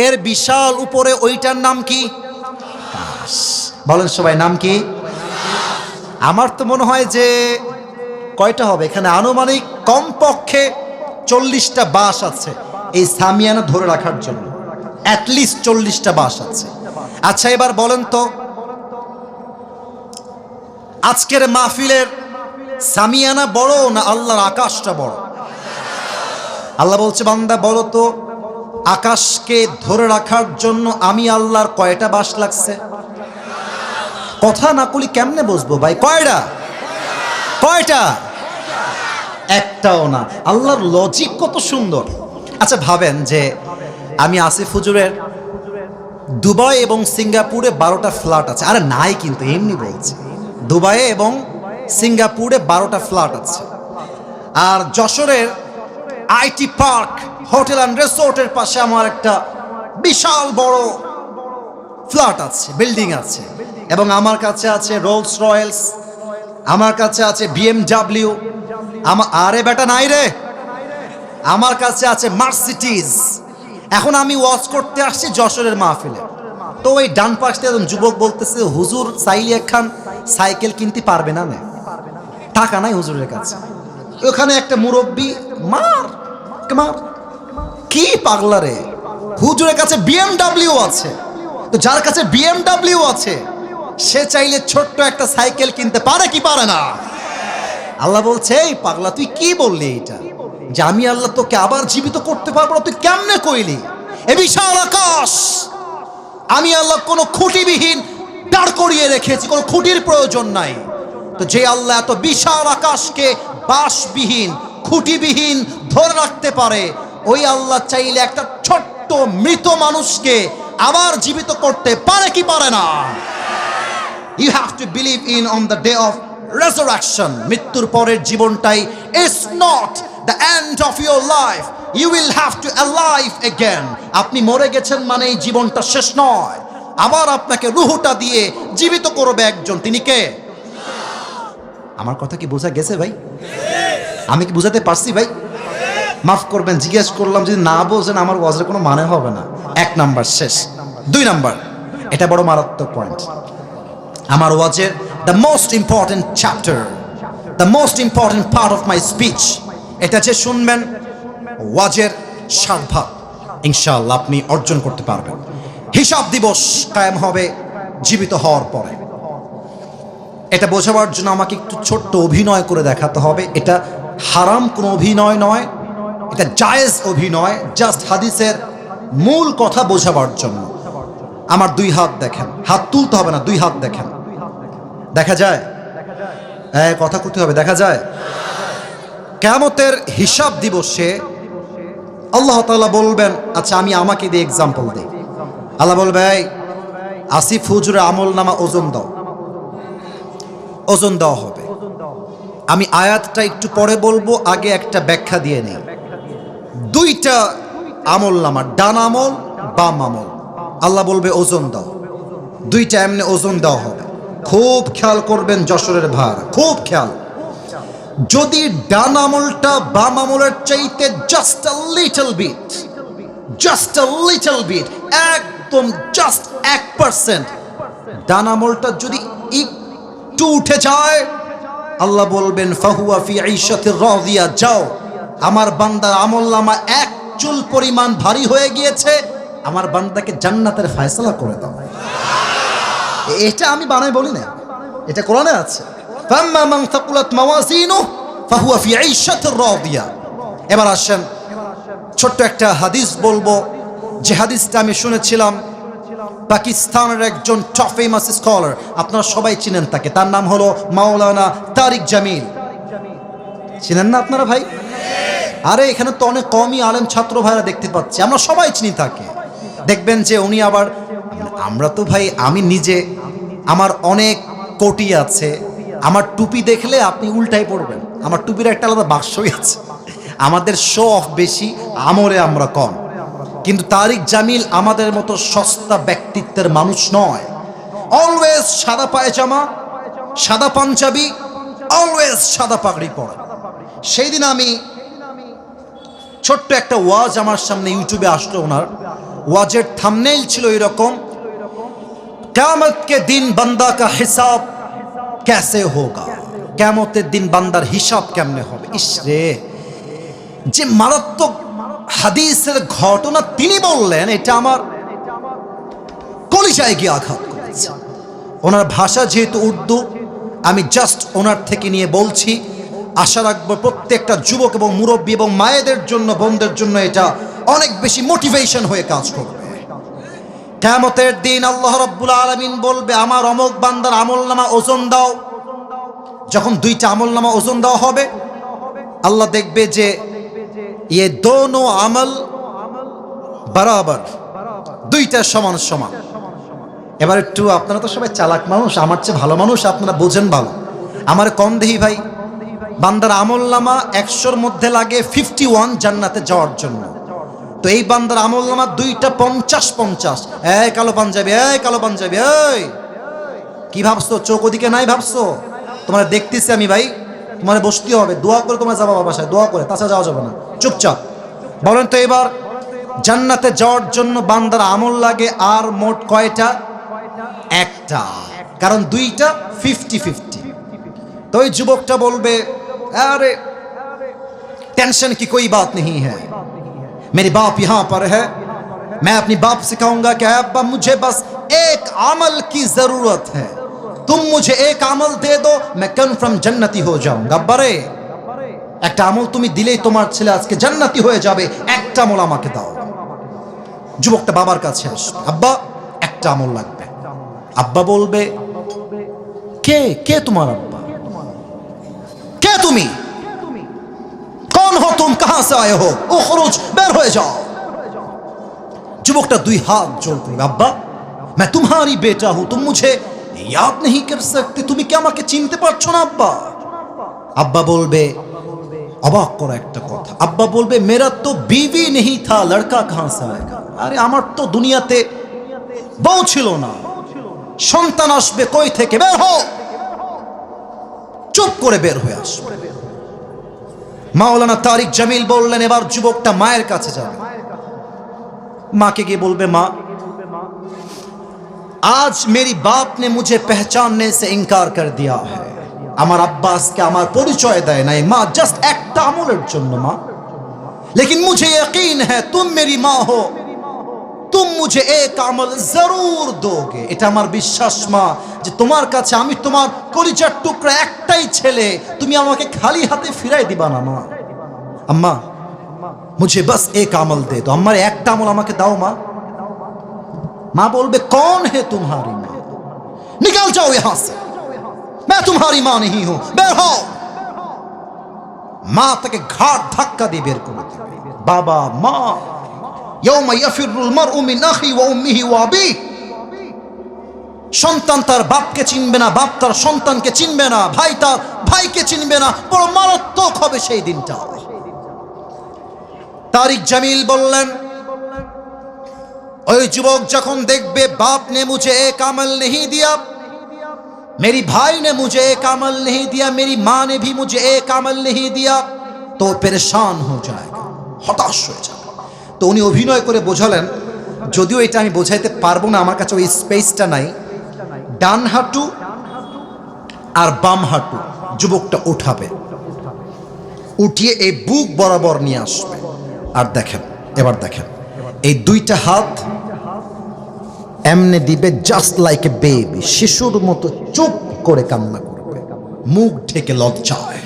এর বিশাল উপরে ওইটার নাম কি? আকাশ। বলেন সবাই, নাম কি? আমার তো মনে হয় যে কয়টা হবে এখানে, আনুমানিক কমপক্ষে 40টা বাঁশ আছে এই সামিয়ানা ধরে রাখার জন্য, অ্যাটলিস্ট 40টা বাঁশ আছে। আচ্ছা, এবার বলেন তো, আজকের মাহফিলের সামিয়ানা বড় না আল্লাহর আকাশটা বড়? আল্লাহ বলছে, বান্দা বলো তো, আকাশকে ধরে রাখার জন্য আমি আল্লাহর কয়টা বাঁশ লাগছে? কথা না কলি কেমনে বুঝবো ভাই? কয়টা? কয়টা? একটাও না। আল্লাহর লজিক কত সুন্দর। আচ্ছা ভাবেন যে আমি আসিফ হুজুরের দুবাই এবং সিঙ্গাপুরে 12টা ফ্ল্যাট আছে। আরে নাই, কিন্তু এমনি বলছি, দুবাইয়ে এবং সিঙ্গাপুরে 12টা ফ্ল্যাট আছে। আর যশোরের আইটি পার্ক হোটেল অ্যান্ড রিসোর্টের পাশে আমার একটা বিশাল বড় ফ্ল্যাট আছে, বিল্ডিং আছে। এবং আমার কাছে আছে রোলস রয়েলস, আমার কাছে আছে BMW। আরে বেটা নাই রে, আমার কাছে আছে মার্সিডিজ। এখন আমি ওয়াচ করতে আসছি যশোরের মাহফিলে, তো ওই ডান পাশ থেকে একজন যুবক বলতেছে, হুজুর চাইলে একখান সাইকেল কিনতে পারবে না? টাকা নাই হুজুরের কাছে। ওখানে একটা মুরব্বী মার মার, কি পাগলা রে, হুজুরের কাছে BMW আছে। তো যার কাছে BMW আছে সে চাইলে ছোট্ট একটা সাইকেল কিনতে পারে কি পারে না? আল্লাহ বলছে, এই পাগলা, তুই কি বললি এটা, যে আমি আল্লাহ তোকে আবার জীবিত করতে পারবো না? তুই কেমনে কইলি? এ বিশাল আকাশ আমি আল্লাহ কোনো খুঁটিবিহীন দাঁড় করিয়ে রেখেছি, কোনো খুঁটির প্রয়োজন নাই। তো যে আল্লাহ এত বিশাল আকাশকে বাঁশবিহীন খুঁটিবিহীন ধরে রাখতে পারে, ওই আল্লাহ চাইলে একটা ছোট্ট মৃত মানুষকে আবার জীবিত করতে পারে কি পারে না? You have to believe in on the day of resurrection. মৃত্যুর পরের জীবনটাই is not the end of your life. You will have to alive again. আপনি মরে গেছেন মানে এই জীবনটা শেষ নয়, আবার আপনাকে রুহটা দিয়ে জীবিত করবে একজন। তিনি কে? আমার কথা কি বোঝা গেছে ভাই? আমি কি বুঝাতে পারছি ভাই? মাফ করবেন, জিজ্ঞেস করলাম, যদি না বোঝেন আমার ওয়াজের কোনো মানে হবে না। 1 নাম্বার শেষ। 2 নাম্বার, এটা বড় মারাত্মক পয়েন্ট আমার ওয়াজের, the most important chapter, the most important part of my speech. এটা যে শুনবেন ওয়াজের 7 ভাগ ইনশাআল্লাহ আপনি অর্জন করতে পারবেন। হিসাব দিবস কায়েম হবে জীবিত হওয়ার পরে। এটা বোঝাবার জন্য আমাকে একটু ছোট্ট অভিনয় করে দেখাতে হবে। এটা হারাম কোনো অভিনয় নয়, এটা জায়েজ অভিনয়, জাস্ট হাদিসের মূল কথা বোঝাবার জন্য। আমার 2 হাত দেখেন, হাত তুলতে হবে না, 2 হাত দেখেন, দেখা যায়? কথা করতে হবে, দেখা যায়? কিয়ামতের হিসাব দিবসে আল্লাহ তাআলা বলবেন, আচ্ছা আমি আমাকে দিয়ে এক্সাম্পল দিই। আল্লাহ বলবে, এই আসিফ হুজুরের আমল নামা ওজন দাও। ওজন দেওয়া হবে। আমি আয়াতটা একটু পরে বলবো, আগে একটা ব্যাখ্যা দিয়ে নেই। 2টা আমল নামা, ডান আমল বাম আমল। আল্লাহ বলবে ওজন দাও, 2টা এমনি ওজন দেওয়া হবে। খুব খেয়াল করবেন যশোরের ভার, খুব খেয়াল। যদি ডান আমলটা বাম আমলের চাইতে জাস্ট আ লিটল বিট, একদম জাস্ট 1%, ডান আমলটা যদি একটু উঠে যায়, আল্লাহ বলবেন ফাহুয়া ফি আইশাতির রাদিয়া, যাও, আমার বান্দার আমলনামা 1 চুল পরিমাণ ভারী হয়ে গিয়েছে, আমার বান্দাকে জান্নাতের ফয়সালা করে দাও। এটা আমি বানাই বলি না, এটা কোরআনে আছে। ফাম্মা মান থাকুলাত মাওয়াজিনুহু ফাহুয়া ফি আইশাতির রাদিয়া। এবার আসেন ছোট্ট একটা হাদিস বলবো, যে হাদিসটা আমি শুনেছিলাম পাকিস্তানের একজন টপ ফেমাস স্কলার, আপনারা সবাই চিনেন তাকে, তার নাম হলো মাওলানা তারিক জামিল। চিনেন না আপনারা ভাই? আরে এখানে তো অনেক কমই আলেম ছাত্র ভাইরা দেখতে পাচ্ছি, আমরা সবাই চিনি তাকে। দেখবেন যে উনি আবার, আমরা তো ভাই, আমি নিজে, আমার অনেক কোটি আছে, আমার টুপি দেখলে আপনি উল্টাই পড়বেন, আমার টুপির একটা আলাদা বাক্সই আছে। আমাদের শো অফ বেশি, আমলে আমরা কম। কিন্তু তারিক জামিল আমাদের মতো সস্তা ব্যক্তিত্বের মানুষ নয়। অলওয়েজ সাদা পায়জামা, সাদা পাঞ্জাবি, অলওয়েজ সাদা পাগড়ি পরা। সেই দিন আমি ছোট্ট একটা ওয়াজ আমার সামনে ইউটিউবে আসলো, ওনার ওয়াজের থাম্বনেইল ছিল এরকম, কিয়ামত কে দিন বান্দা কা হিসাব कैसे होगा, কিয়ামতের দিন বান্দার হিসাব কেমনে হবে। ইসরে, যে মারাত্মক হাদিসের ঘটনা তিনি বললেন, এটা আমার কলিজায় গিয়ে আঘাত করেছে। ওনার ভাষা যেহেতু উর্দু, আমি জাস্ট ওনার থেকে নিয়ে বলছি। আশা রাখবো প্রত্যেকটা যুবক এবং মুরব্বী এবং মায়েদের জন্য, বোনদের জন্য এটা অনেক বেশি মোটিভেশন হয়ে কাজ করবে। কিয়ামতের দিন আল্লাহ রাব্বুল আলামিন বলবে, আমার অমুক বান্দার আমলনামা ওজন দাও। যখন দুইটা আমলনামা ওজন দেওয়া হবে, আল্লাহ দেখবে যে ये दोनों আমল বরাবর, দুইটা সমান সমান। এবার একটু, আপনারা তো সবাই চালাক মানুষ, আমার চেয়ে ভালো মানুষ, আপনারা বোঝেন ভালো। আমার কম দেহি ভাই, বান্দার আমলনামা 100-র মধ্যে লাগে 51 জান্নাতে যাওয়ার জন্য। তো এই বান্দার আমলনামা দুইটা 50-50। এই কালো পাঞ্জাবি, এই কালো পাঞ্জাবি, এই কি ভাবছো? চোখ ওদিকে নাই ভাবছো? তোমার দেখতেছি আমি ভাই, তোমার বসতে হবে, দোয়া করে তোমার যাবা বাসায়, দোয়া করে, তাছাড়া যাওয়া যাবে না। চুপচাপ বলেন তো এবার, জান্নাতে যাওয়ার জন্য বান্দার আমল লাগে আর মোট কয়টা? একটা, কারণ দুইটা 50-50। তো ওই যুবকটা বলবে, আরে टेंशन की कोई बात नहीं है, मेरे बाप यहाँ पर है, मैं अपनी बाप से कहूंगा कि अब्बा मुझे बस एक अमल की जरूरत है, तुम मुझे एक अमल दे दो, मैं कन्फर्म जन्नती हो जाऊंगा। अब्बा रे, একটা আমল তুমি দিলেই তোমার ছেলে আজকে জান্নাতি হয়ে যাবে, একটা আমল আমাকে দাও। যুবকটা বাবার কাছে আসবে, আব্বা একটা আমল লাগবে। আব্বা বলবে, কে কে তোমার আব্বা? কে তুমি? कौन हो तुम, कहां से आए हो, उखरुज, বের হয়ে যাও। যুবকটা দুই হাত জোড় করবে, আব্বা मैं तुम्हारी बेटा हूं, तुम मुझे याद नहीं कर सकते, তুমি কি আমাকে চিনতে পারছো না আব্বা? আব্বা বলবে, অবাক করা একটা কথা, আব্বা বলবে, मेरा तो बीवी नहीं था, लड़का कहां से आएगा। আরে আমার তো দুনিয়াতে বউ ছিল না, সন্তান আসবে কই থেকে? বের হও। চুপ করে বের হয়ে আসবে। মাওলানা তারিক জামিল বললেন, এবার যুবকটা মায়ের কাছে যাবে, মাকে গিয়ে বলবে, মা आज मेरी बाप ने मुझे पहचानने से इनकार कर दिया है, আমার আব্বাসকে আমার পরিচয় দেয় নাই মা, জাস্ট একটা আমলের জন্য মা, लेकिन मुझे यकीन है तुम मेरी माँ हो, तुम मुझे एक আমল जरूर दोगे। এটা আমার বিশ্বাস মা, যে তোমার কাছে আমি তোমার কলিজার টুকরা একটাই ছেলে, তুমি আমাকে খালি হাতে ফিরাই দিবা না মা। আম্মা मुझे बस एक আমল दे दो, আমার একটা আমল আমাকে দাও মা। মা বলবে, कौन है तुम्हारी माँ, निकल जाओ यहां से, मैं तुम्हारी माँ नहीं हूं, বের হও। মা তাকে ঘাট ধাক্কা দিয়ে বের করে দেবে। বাবা মা, ইয়াউমা ইয়াফিরুল মারউ মিন আখি ওয়া উম্মিহি ওয়া আবিহি, সন্তান তার বাপকে চিনবে না, বাপ তার সন্তানকে চিনবে না, ভাই তার ভাইকে চিনবে না, বড় মারাত্মক হবে সেই দিনটা। তারিক জামিল বললেন, ওই যুবক যখন দেখবে बाप ने मुझे एक अमल नहीं दिया, मेरी भाई ने मुझे एक अमल नहीं दिया, मेरी माँ ने भी मुझे एक अमल नहीं दिया, तो परेशान हो जाएगा, হতাশ হয়ে যাবে। তো উনি অভিনয় করে বোঝালেন, যদিও এটা আমি বোঝাইতে পারবো না, আমার কাছে ওই স্পেসটা নাই, ডান হাঁটু আর বাম হাঁটু যুবকটা উঠাবে, উঠিয়ে এই বুক বরাবর নিয়ে আসবে। আর দেখেন, এবার দেখেন, এই দুইটা হাত এমনি দিবে, জাস্ট লাইক এ বেবি, শিশুর মতো চুপ করে কান্না করবে, মুখ ঢেকে লজ্জায়।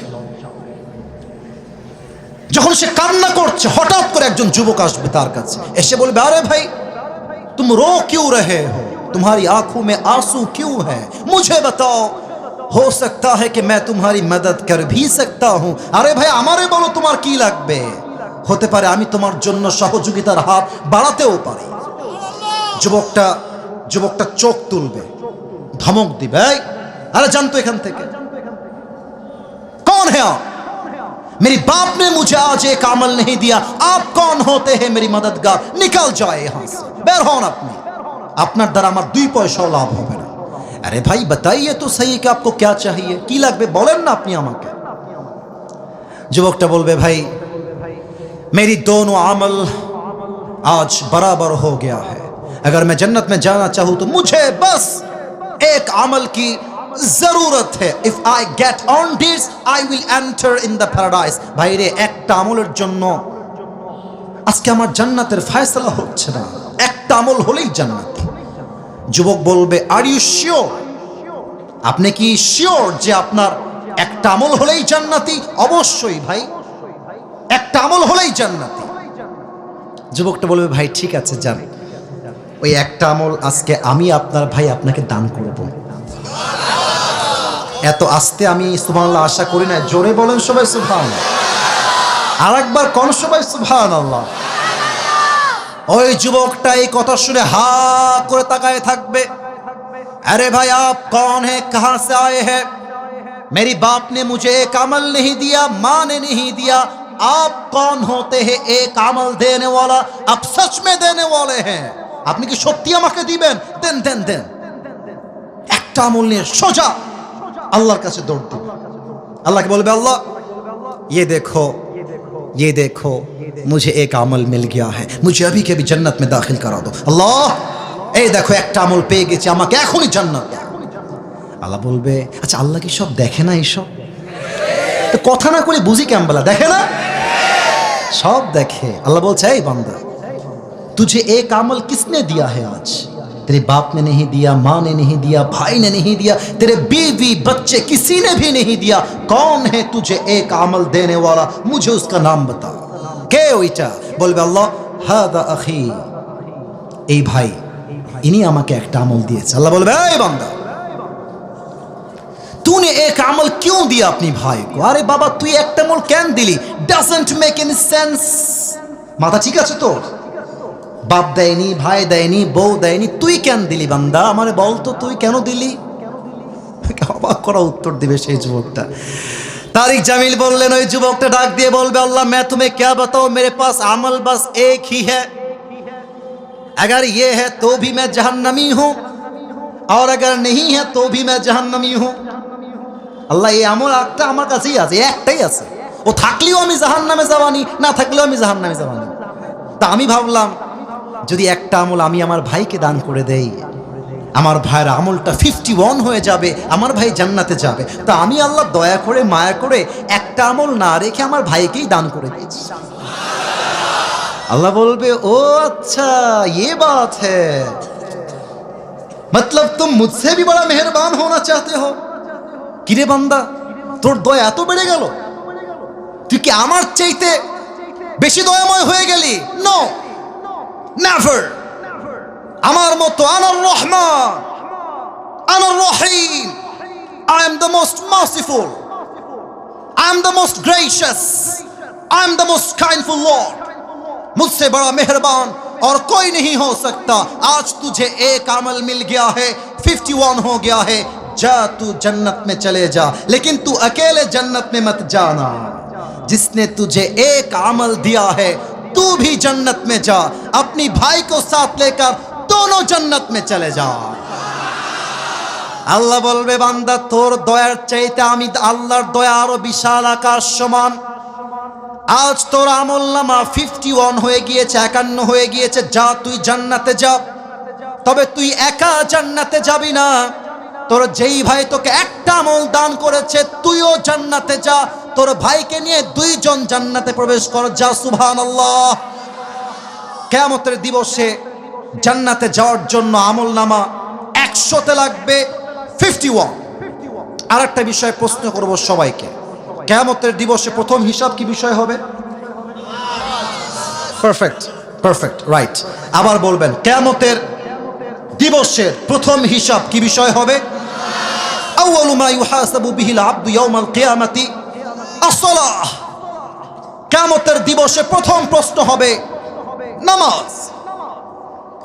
যখন সে কান্না করছে, হঠাৎ করে একজন যুবক আসবে তার কাছে, এসে বলবে, আরে ভাই तुम रो क्यों रहे हो, तुम्हारी आंखों में आंसू क्यों है, मुझे बताओ हो सकता है कि मैं तुम्हारी मदद कर भी सकता हूं। আরে ভাই আমারে বলো তোমার কি লাগবে, হতে পারে আমি তোমার জন্য সহযোগিতার হাত বাড়াতেও পারি। যুবকটা চোখ তুলবে, ধমক দিবে, আরে জানতো এখান থেকে, कौन है आप? मेरी बाप ने मुझे आज एक अमल नहीं दिया, आप कौन होते हैं मेरी मददगार? निकल जाए यहां से, বের হন আপনি, আপনার দ্বারা আমার 2 পয়সাও লাভ হবে না। আরে ভাই बताइए तो सही कि आपको क्या चाहिए, কি লাগবে বলেন না আপনি আমাকে। যুবকটা বলবে ভাই मेरी दोनों अमल आज बराबर हो गया है, अगर मैं जन्नत में जाना चाहूं तो मुझे बस एक अमल की जरूरत है। If I get on this I will enter in the paradise. भाई रे একটা আমলের জন্য আজকে আমার জান্নাতের ফয়সালা হচ্ছে না, একটা আমল হলেই জান্নাত। যুবক বলবে আর ইউ শিওর? আপনি কি শিওর যে আপনার একটা আমল হলেই জান্নাতি? অবশ্যই ভাই, একটা আমল হলেই জান্নাতি। যুবকটা বলবে ভাই ঠিক আছে যান, ওই একটা আমল আজকে আমি আপনার ভাই আপনাকে দান করব। এত আস্তে আমি সুবহানাল্লাহ আশা করি না, জোরে বলেন সবাই সুবহানাল্লাহ, আরেকবার কোন সবাই সুবহানাল্লাহ। ওই যুবকটা এই কথা শুনে হা করে তাকায় থাকবে। अरे भाई आप कौन है, कहां से आए हैं? मेरी बाप ने मुझे एक अमल नहीं दिया, माँ ने नहीं दिया, आप कौन होते हैं एक अमल देने वाला? आप सच में देने वाले हैं? আপনি কি সত্যি আমাকে দিবেন? দেন দেন দেন। একটা আমল নিয়ে সোজা আল্লাহর কাছে দৌড় দিবে। আল্লাহকে বলবে আল্লাহ ये देखो मुझे एक अमल मिल गया है, मुझे अभी के अभी जन्नत में दाखिल करा दो। अल्लाह এই দেখো একটা আমল পেয়ে গেছি, আমাকে এখনই জান্নাত দাও। আল্লাহ বলবে আচ্ছা আল্লাহ কি সব দেখে না? এইসব তো কথা না করে বুঝি কেমন বলা, দেখে না? সব দেখে। আল্লাহ বলছে এই বান্দা तुझे एक अमल किसने दिया है आज? तेरे बाप ने नहीं दिया, माँ ने नहीं दिया, भाई ने नहीं दिया, तेरे बीवी बच्चे किसी ने भी नहीं दिया। कौन है तुझे एक अमल देने वाला? मुझे उसका नाम बता। কে ওইটা? বলবে আল্লাহ হাদা আখি, এই ভাই ইনি আমাকে একটা আমল দিয়েছে। আল্লাহ বলবে এই বান্দা तूने एक अमल क्यों दिया अपनी भाई को? अरे बाबा তুই একটা আমল কেন দিলি? doesn't make any sense। মাথা ঠিক আছে তো? বাপ দেয়নি, ভাই দেয়নি, বউ দেয়নি, তুই কেন দিলি বান্দা? আমারে বল তো তুই কেন দিলি? অবাক করা উত্তর দিবে সেই যুবকটা। तारिक जमील बोललेन ওই যুবকটা ডাক দিয়ে বলবে अल्लाह मैं तुम्हें क्या बताऊं, मेरे पास अमल बस एक ही है, अगर ये है तो भी मैं जहन्नमी हूं और अगर नहीं है तो भी मैं जहन्नमी हूं। আল্লাহ এই আমল একটা আমার কাছেই আছে, একটাই আছে, ও থাকলেও আমি জাহান্নামে যাবানি, না থাকলেও আমি জাহান্নামে যাবানি। তা আমি ভাবলাম যদি একটা আমল আমি আমার ভাইকে দান করে দেই, আমার ভাইয়ের আমলটা 51 হয়ে যাবে, আমার ভাই জান্নাতে যাবে। তা আমি আল্লাহ দয়া করে মায়া করে একটা আমল না রেখে আমার ভাইকেই দান করে দিয়েছি। अल्लाह बोलबे ओ अच्छा ये बात है, मतलब तुम मुझसे भी बड़ा मेहरबान होना चाहते हो। কিরে বান্দা তোর দয়া এত বেড়ে গেল, তুই কি আমার চাইতে বেশি দয়াময় হয়ে গেলি? No never. আমার মতো আনার রহমান, আনার রহিম, I am the most merciful, I am the most gracious, I am the most kindful Lord। मुझसे बड़ा मेहरबान और कोई नहीं हो सकता। आज तुझे एक अमल मिल गया है, 51 हो गया है, जा तू जन्नत में चले जा, लेकिन तू अकेले जन्नत में मत जाना। जिसने तुझे एक अमल दिया है तू भी जन्नत में जा, अपनी भाई को साथ लेकर दोनों जन्नत में चले जा। আল্লাহ বলবে বান্দা তোর দয়ার চাইতে আমি আল্লাহর দয়া আরো বিশাল আকাশ সমান। আজ তোর আমলনামা 51 হয়ে গিয়েছে, 51 হয়ে গিয়েছে, যা তুই জান্নাতে যা। তবে তুই একা জান্নাতে যাবি না, তোর যেই ভাই তোকে একটা আমল দান করেছে তুইও জান্নাতে যা, তোর ভাইকে নিয়ে 2 জন জান্নাতে প্রবেশ কর, যা সুবহানাল্লাহ। কিয়ামতের দিবসে জান্নাতে যাওয়ার জন্য আমলনামা 100তে লাগবে 51। আরেকটা বিষয় প্রশ্ন করব সবাইকে, কিয়ামতের দিবসে প্রথম হিসাব কি বিষয় হবে? Perfect right. আবার বলবেন কিয়ামতের দিবসের প্রথম হিসাব কি বিষয় হবে? আউয়ালু মা ইউহাসাবু বিহিল আবদু ইয়াউমাল কিয়ামাতি আস-সালাহ। কিয়ামতের দিবসে প্রথম প্রশ্ন হবে নামাজ।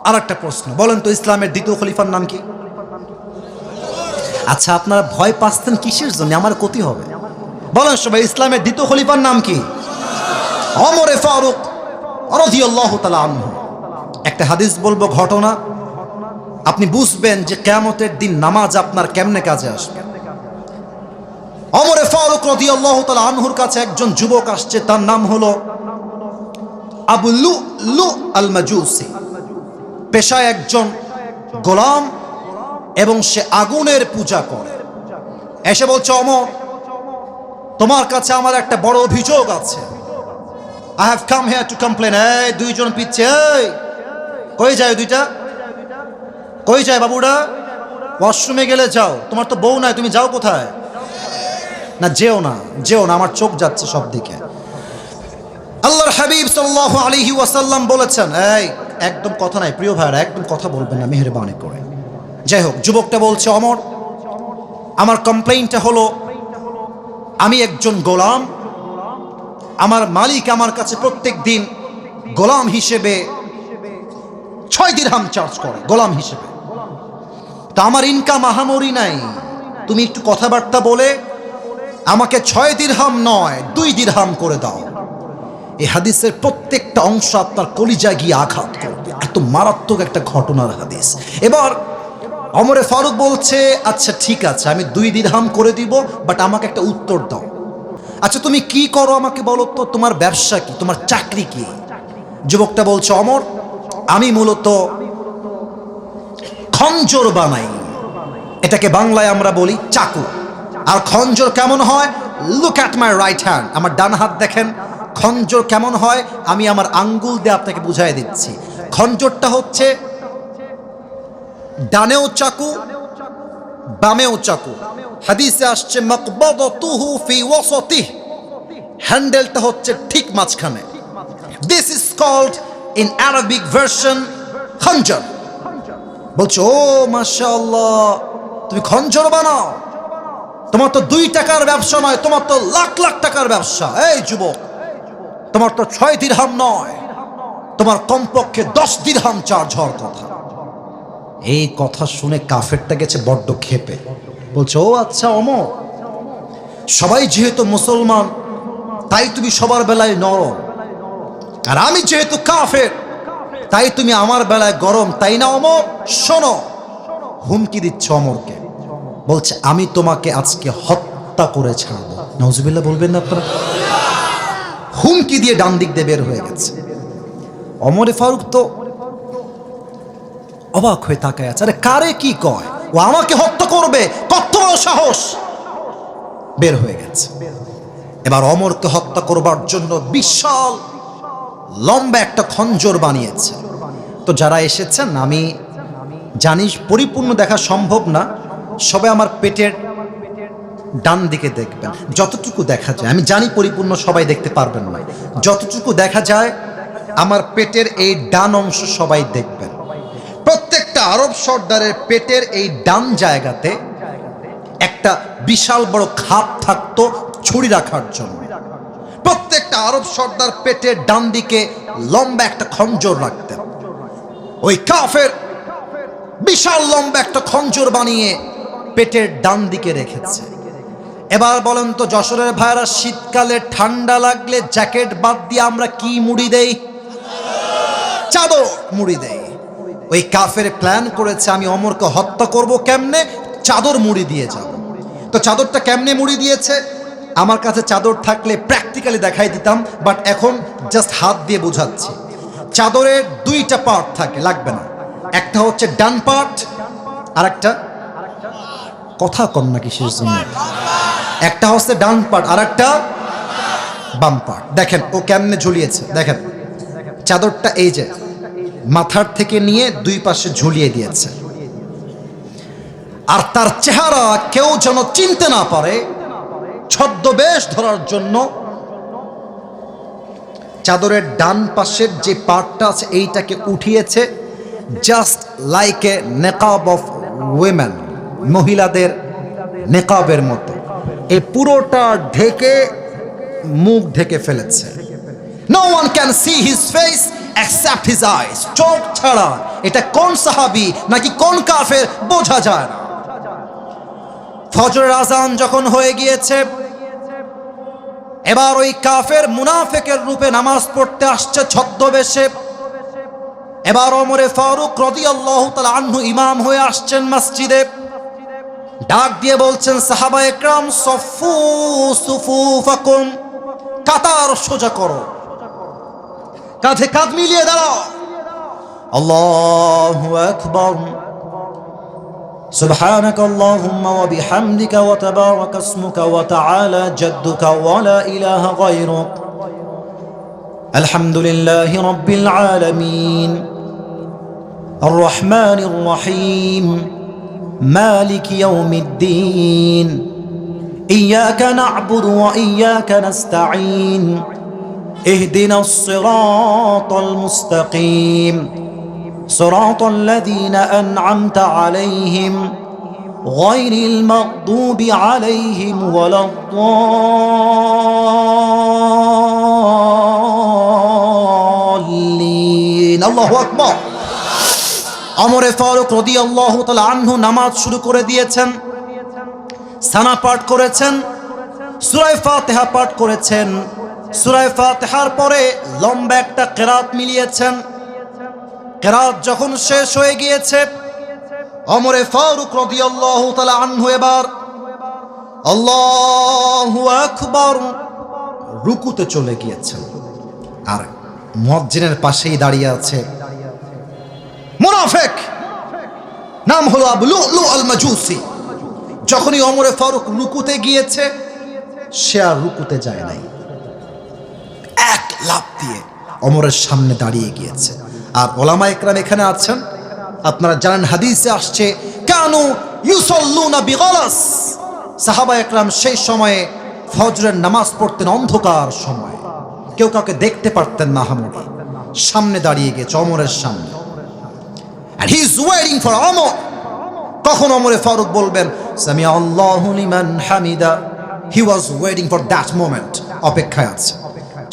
আরেকটা প্রশ্ন, বলেন তো ইসলামের দ্বিতীয় খলিফার নাম কি? আচ্ছা, আপনারা ভয় পাচ্ছেন কিসের জন্য? আমার ক্ষতি হবে। বলেন সবাই, ইসলামের দ্বিতীয় খলিফার নাম কি? ওমরে ফারুক রাদিয়াল্লাহু তাআলা আনহু। একটা হাদিস বলবো, ঘটনা, আপনি বুঝবেন যে কিয়ামতের দিন নামাজ আপনার কেমনে কাজে আসবে। ওমরে ফারুক রাদিয়াল্লাহু তাআলা আনহুর কাছে একজন যুবক আসছে, তার নাম হলো আবু লুলু আল মাজুসি। পেশায় একজন গোলাম এবং সে আগুনের পূজা করে। এসে বলছে, ওমর, তোমার কাছে আমার একটা বড় অভিযোগ আছে। I have come here to complain. এই দুইজন পিচ্ছে, এই কই যায় দুইটা? কই যায় বাবুরা? ওয়াশরুমে গেলে যাও, তোমার তো বউ নাই, তুমি যাও কোথায়? না যেও না, যেও না, আমার চোখ যাচ্ছে সব দিকে। আল্লাহর হাবিব সাল্লাল্লাহু আলাইহি ওয়াসাল্লাম বলেছেন, এই একদম কথা নাই প্রিয় ভাইরা, একদম কথা বলবেন না মেহেরবানি করে। যাই হোক, যুবকটা বলছে, ওমর, আমার কমপ্লেইনটা হলো আমি একজন গোলাম, আমার মালিক আমার কাছে প্রত্যেক দিন গোলাম হিসেবে 6 দিরহাম চার্জ করে, গোলাম হিসেবে। তা আমার ইনকাম আহামরি নাই, তুমি একটু কথাবার্তা বলে আমাকে 6 দিরহাম নয় 2 দিরহাম করে দাও। এই হাদিসের প্রত্যেকটা অংশ আপনার কলিজায় গিয়ে আঘাত করবে, এত মারাত্মক একটা ঘটনার হাদিস। এবার ওমরে ফারুক বলছে, আচ্ছা ঠিক আছে, আমি 2 দিরহাম করে দিব, বাট আমাকে একটা উত্তর দাও। আচ্ছা তুমি কি করো আমাকে বলো তো, তোমার ব্যবসা কি, তোমার চাকরি কি? যুবকটা বলছে, ওমর, আমি মূলত খঞ্জর বানাই, এটাকে বাংলায় আমরা বলি চাকু। আর খঞ্জর কেমন হয়? Look at my right hand, আমার ডান হাত দেখেন, খঞ্জর কেমন হয় আমি আমার আঙ্গুল দিয়ে আপনাকে বুঝাই দিচ্ছি। খঞ্জরটা হচ্ছে ডানেও চাকু বামেও চাকু। হাদিসে আসছে মাকবাদাতুহু ফি ওয়াসাতিহি, হ্যান্ডেলটা হচ্ছে ঠিক মাঝখানে। This is called in Arabic version খঞ্জর। বলছো, ও মাশাআল্লাহ, তুমি খঞ্জর বানাও, তোমার তো 2 টাকার ব্যবসা নয়, তোমার তো লাখ লাখ টাকার ব্যবসা। এই যুবক, তোমার তো 6 দিরহাম নয়, তোমার কমপক্ষে 10 দিরহাম চার্জ হওয়ার কথা। এই কথা শুনে কাফেরটা গেছে বড্ড ক্ষেপে, বলছে, ও আচ্ছা ওমর, সবাই যেহেতু মুসলমান তাই তুমি সবার বেলায় নরম, আর আমি যেহেতু কাফের তাই তুমি আমার বেলায় গরম, তাই না ওমর? শোনো, হুমকি দিচ্ছে ওমরকে, বলছে আমি তোমাকে আজকে হত্যা করে ছাড়বো। নাউজুবিল্লাহ বলবেন না আপনারা? হুমকি দিয়ে ডান দিক দিয়ে বের হয়ে গেছে। ওমরে ফারুক তো অবাক হয়ে তাকায় আছে, আরে কারে কি কয়, ও আমাকে হত্যা করবে, কত বড় সাহস! বের হয়ে গেছে। এবার ওমরকে হত্যা করবার জন্য বিশাল লম্বা একটা খঞ্জর বানিয়েছে। তো যারা এসেছেন, আমি জানি পরিপূর্ণ দেখা সম্ভব না, সবাই আমার পেটের ডান দিকে দেখবেন, যতটুকু দেখা যায়। আমি জানি পরিপূর্ণ সবাই দেখতে পারবেন না, যতটুকু দেখা যায় আমার পেটের এই ডান অংশ সবাই দেখবেন। প্রত্যেকটা আরব সর্দারের পেটের এই ডান জায়গাতে একটা বিশাল বড় খাপ থাকতো ছুরি রাখার জন্য। প্রত্যেকটা আরব সর্দার পেটের ডান দিকে লম্বা একটা খঞ্জর রাখতেন। ওই কাফের বিশাল লম্বা একটা খঞ্জর বানিয়ে পেটের ডান দিকে রেখেছে। এবার বলেন তো যশোরের ভাইরা, শীতকালে ঠান্ডা লাগলে জ্যাকেট বাদ দিয়ে আমরা কি মুড়ি দেই? চাদর মুড়ি দেই। ওই কাফের প্ল্যান করেছে আমি ওমরকে হত্যা করব কেমনে, চাদর মুড়ি দিয়ে যাব। তো চাদরটা কেমনে মুড়ি দিয়েছে, আমার কাছে চাদর থাকলে প্র্যাকটিক্যালি দেখাই দিতাম, বাট এখন জাস্ট হাত দিয়ে বোঝাচ্ছি। চাদরের 2টা পার্ট থাকে, লাগবে না। একটা হচ্ছে ডান পার্ট, আর একটা কথা কন না কিসের জন্য, একটা হচ্ছে ডান পার্ট আর একটা বাম পার্ট। দেখেন ও কেমনে ঝুলিয়েছে, দেখেন চাদরটা এই যে মাথার থেকে নিয়ে 2 পাশে ঝুলিয়ে দিয়েছে। আর তার চেহারা কেউ যেন চিনতে না পারে, ছদ্মবেশ ধরার জন্য চাদরের ডান পাশের যে পার্টটা আছে এইটাকে উঠিয়েছে, জাস্ট লাইক এ নেকাব অফ উইমেন, মহিলাদের নেকাবের মতো, এই পুরোটা ঢেকে মুখ ঢেকে ফেলেছে। No one can see his face except his eyes. চোখ ছাড়া এটা কোন সাহাবী নাকি কোন কাফের বোঝা যায় না। ফজরের আজান যখন হয়ে গিয়েছে, এবার ওই কাফের মুনাফিকের রূপে নামাজ পড়তে আসছে ছদ্মবেশে। এবার ওমরে ফারুক রাদিয়াল্লাহু তাআলা আনহু ইমাম হয়ে আসছেন মসজিদে। ডাক দিয়ে বলছেন, সাহাবা একরাম সফু সুফুফাকুম, কাতার সোজা করো, কাঁধে কাঁধ মিলিয়ে দাঁড়াও। আল্লাহু আকবার, সুবহানাকা আল্লাহুম্মা ওয়া বিহামদিকা ওয়া তাবারাকা ইসমুকা ওয়া তাআলা জাদ্দুকা ওয়া লা ইলাহা গায়রুক, আলহামদুলিল্লাহি রাব্বিল আলামিন, আর রহমানির রহিম, মালিক ইয়াউমিদ্দিন, ইয়্যাকা না'বুদু ওয়া ইয়্যাকা নাস্তাঈন, ইহদিনাস সিরাতাল মুস্তাকিম, সিরাতাল লাযীনা আন'আমতা আলাইহিম গায়রিল মাগদুবি আলাইহিম ওয়ালাদ-দাল্লিন। আল্লাহু আকবার। ওমরে ফারুক রাদিয়াল্লাহু তাআলা আনহু নামাজ শুরু করে দিয়েছেন। সানা পাঠ করেছেন, সূরা ফাতিহা পাঠ করেছেন। সূরা ফাতিহার পরে লম্বা একটা কিরাত মিলিয়েছেন। কিরাত যখন শেষ হয়ে গিয়েছে, ওমরে ফারুক রাদিয়াল্লাহু তাআলা আনহু এবার আল্লাহু আকবার রুকুতে চলে গিয়েছেন। আর মুয়াজ্জিনের পাশেই দাঁড়িয়ে আছে মুনাফিক, নাম হলো আবু লুলু আল মাজুসি। যখনই ওমরে ফারুক রুকুতে গিয়েছে, সে আর রুকুতে যায় নাই, এক লাফ দিয়ে ওমরের সামনে দাঁড়িয়ে গিয়েছে। আর ওলামা ইকরাম এখানে আছেন, আপনারা জানেন হাদিসে আসছে কানু ইউসাল্লুনা বিগালাস, সাহাবা ইকরাম সেই সময়ে ফজরের নামাজ পড়তেন অন্ধকার সময়, কেউ কাউকে দেখতে পারতেন না। হামুদি সামনে দাঁড়িয়ে গেছে ওমরের সামনে, and he is waiting for Umar. কখন ওমরে ফারুক বলবেন সামিআ আল্লাহু লিমান Hamida, he was waiting for that moment, অপেক্ষায় আছে।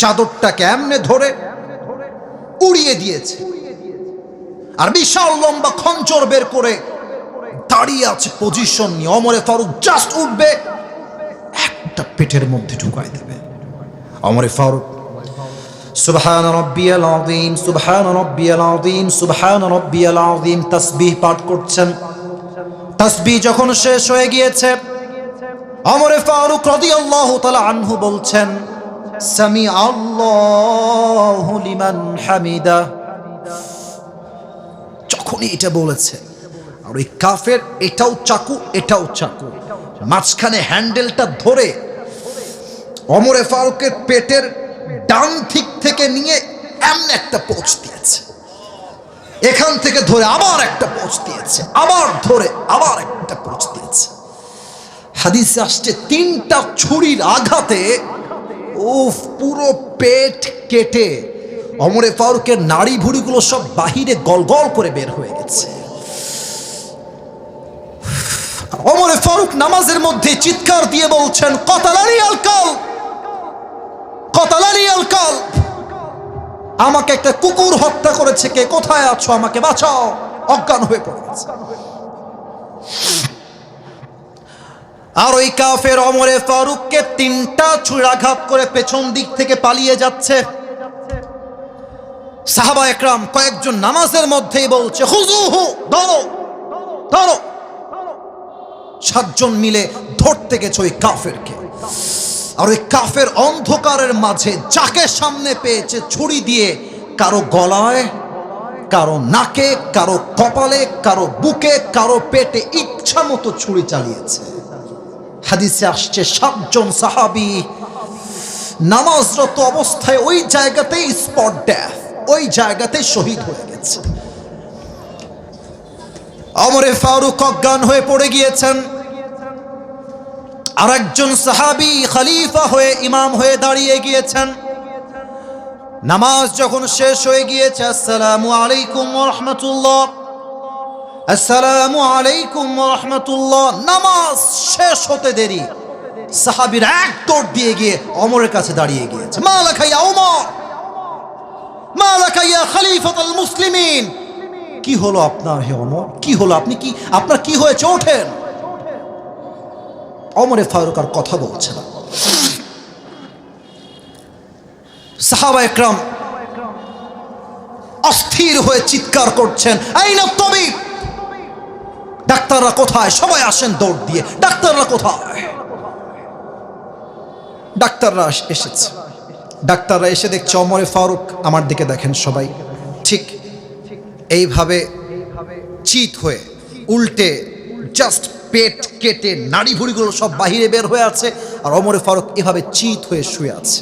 চাদরটাকে এমনে ধরে উড়িয়ে দিয়েছে, আর বিশাল লম্বা খঞ্জর বের করে দাঁড়িয়ে আছে পজিশন নিয়ে। ওমরে ফারুক জাস্ট উঠবে, একটা পেটের মধ্যে ঢুকাই দেবে। ওমরে ফারুক সুবহান রাব্বিয়াল আযীম, সুবহান রাব্বিয়াল আযীম, সুবহান রাব্বিয়াল আযীম তাসবিহ পাঠ করছেন। তাসবিহ যখন শেষ হয়ে গিয়েছে, ওমরে ফারুক রাদিয়াল্লাহু তাআলা আনহু বলছেন সামি আল্লাহু লিমান হামিদা। যখনই এটা বলেছে, আর ওই কাফের এটাও চাকু এটাও চাকু, মাঝখানে হ্যান্ডেলটা ধরে ওমরে ফারুকের পেটের ডান দিক থেকে নিয়ে এমন একটা পোঁচ দিয়েছে, এখান থেকে ধরে আবার একটা পোঁচ দিয়েছে, আবার ধরে আবার একটা পোঁচ দিয়েছে। হাদিসে আসছে তিনটা ছুরির আঘাতে পুরো পেট কেটে ওমরে ফারুকের নাড়ি ভুড়িগুলো সব বাহিরে গলগল করে বের হয়ে গেছে। ওমরে ফারুক নামাজের মধ্যে চিৎকার দিয়ে বলছেন কতালানি আল কালব, কতালানি আল কালব, আমাকে একটা কুকুর হত্যা করেছে, কে কোথায় আছো, আমাকে বাঁচাও। অজ্ঞান হয়ে পড়ে গেছে। আর ওই কাফের ওমরে ফারুককে তিনটা ছুরাঘাত করে পেছন দিক থেকে পালিয়ে যাচ্ছে। সাহাবা একরাম কয়েকজন নামাজের মধ্যেই বলছে হুজুহু, ধরো ধরো। সাতজন মিলে ধরতে গেছে ওই কাফেরকে। আর ওই কাফের অন্ধকারের মাঝে যাকে সামনে পেয়েছে ছুরি দিয়ে কারো গলায়, কারো নাকে, কারো কপালে, কারো বুকে, কারো পেটে ইচ্ছা মতো ছুরি চালিয়েছে। হাদিসে আসছে সাতজন সাহাবী নামাজরত অবস্থায় ওই জায়গাতেই স্পট ডেথ, ওই জায়গাতেই শহীদ হয়ে গেছে। ওমরে ফারুক অজ্ঞান হয়ে পড়ে গিয়েছেন। আর একজন সাহাবী খলিফা হয়ে ইমাম হয়ে দাঁড়িয়ে গিয়েছেন। নামাজ যখন শেষ হয়ে গিয়েছে, আসসালামু আলাইকুম ওয়া রাহমাতুল্লাহ, আসসালামু আলাইকুম ওয়া রাহমাতুল্লাহ। নামাজ শেষ হতে দেরি, সাহাবীর এক দৌড় দিয়ে গিয়ে ওমরের কাছে দাঁড়িয়ে গিয়েছে। মা লাকা ইয়া ওমর, মা লাকা ইয়া খলিফাতুল মুসলিমিন, কি হলো আপনার হে ওমর, কি হলো, আপনি কি, আপনার কি হয়েছে, ওঠেন। ওমরে ফারুক আর কথা বলছে না। সাহাবা একরাম অস্থির হয়ে চিৎকার করছেন, আইনা তাবিব, ডাক্তাররা কোথায়, সবাই আসেন দৌড় দিয়ে, ডাক্তাররা কোথায়। ডাক্তাররা এসেছে, ডাক্তাররা এসে দেখছে ওমরে ফারুক, আমার দিকে দেখেন সবাই, ঠিক এইভাবে চিত হয়ে উল্টে জাস্ট পেট কেটে নাড়ি ভুড়িগুলো সব বাহিরে বের হয়ে আছে, আর ওমরে ফারুক এভাবে চিত হয়ে শুয়ে আছে।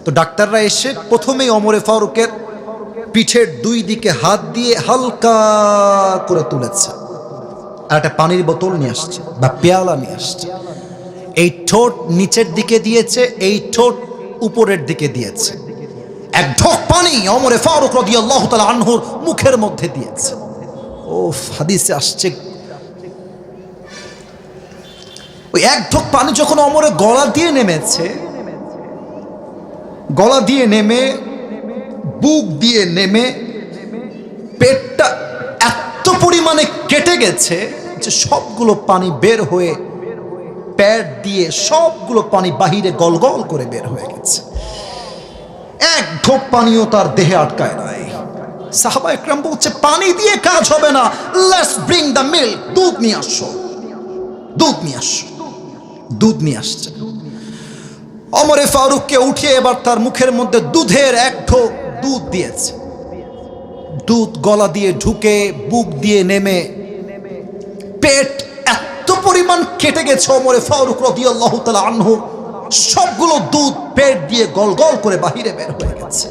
তো ডাক্তাররা এসে প্রথমেই ওমরে ফারুকের পিঠের দুই দিকে হাত দিয়ে হালকা করে তুলেছে, আর একটা পানির বোতল নিয়ে আসছে বা পেয়ালা নিয়ে আসছে। এই ঠোঁট নিচের দিকে দিয়েছে, এই ঠোঁট উপরের দিকে দিয়েছে। এক ঢোক পানি ওমরে ফারুক রাদিয়াল্লাহু তাআলা আনহুর মুখের মধ্যে দিয়েছে। ও হাদিসে আসছে, ওই এক ঢোক পানি যখন ওমরে গলা দিয়ে নেমেছে, গলা দিয়ে নেমে বুক দিয়ে নেমে পেটটা এত পরিমাণে কেটে গেছে যে সবগুলো পানি বের হয়ে পেট দিয়ে সবগুলো পানি বাহিরে গলগল করে বের হয়ে গেছে। এক ঢোক পানিও তার দেহে আটকায় নাই। সাহাবা একরাম বলছে, পানি দিয়ে কাজ হবে না, লেটস ব্রিং দ্য মিল্ক, দুধ নিয়ে আসো, দুধ নিয়ে আসো। দুধ নিয়ে আসছে। ওমরে ফারুককে উঠিয়ে এবার তার মুখের মধ্যে দুধের এক ঢোক দুধ দিয়েছে। দুধ গলা দিয়ে ঢুকে বুক দিয়ে নেমে পেট এত পরিমাণ কেটে গেছে ওমরে ফারুক রাদিয়াল্লাহু তাআলা আনহু, সবগুলো দুধ পেট দিয়ে গলগল করে বাহিরে বের হয়ে গেছে।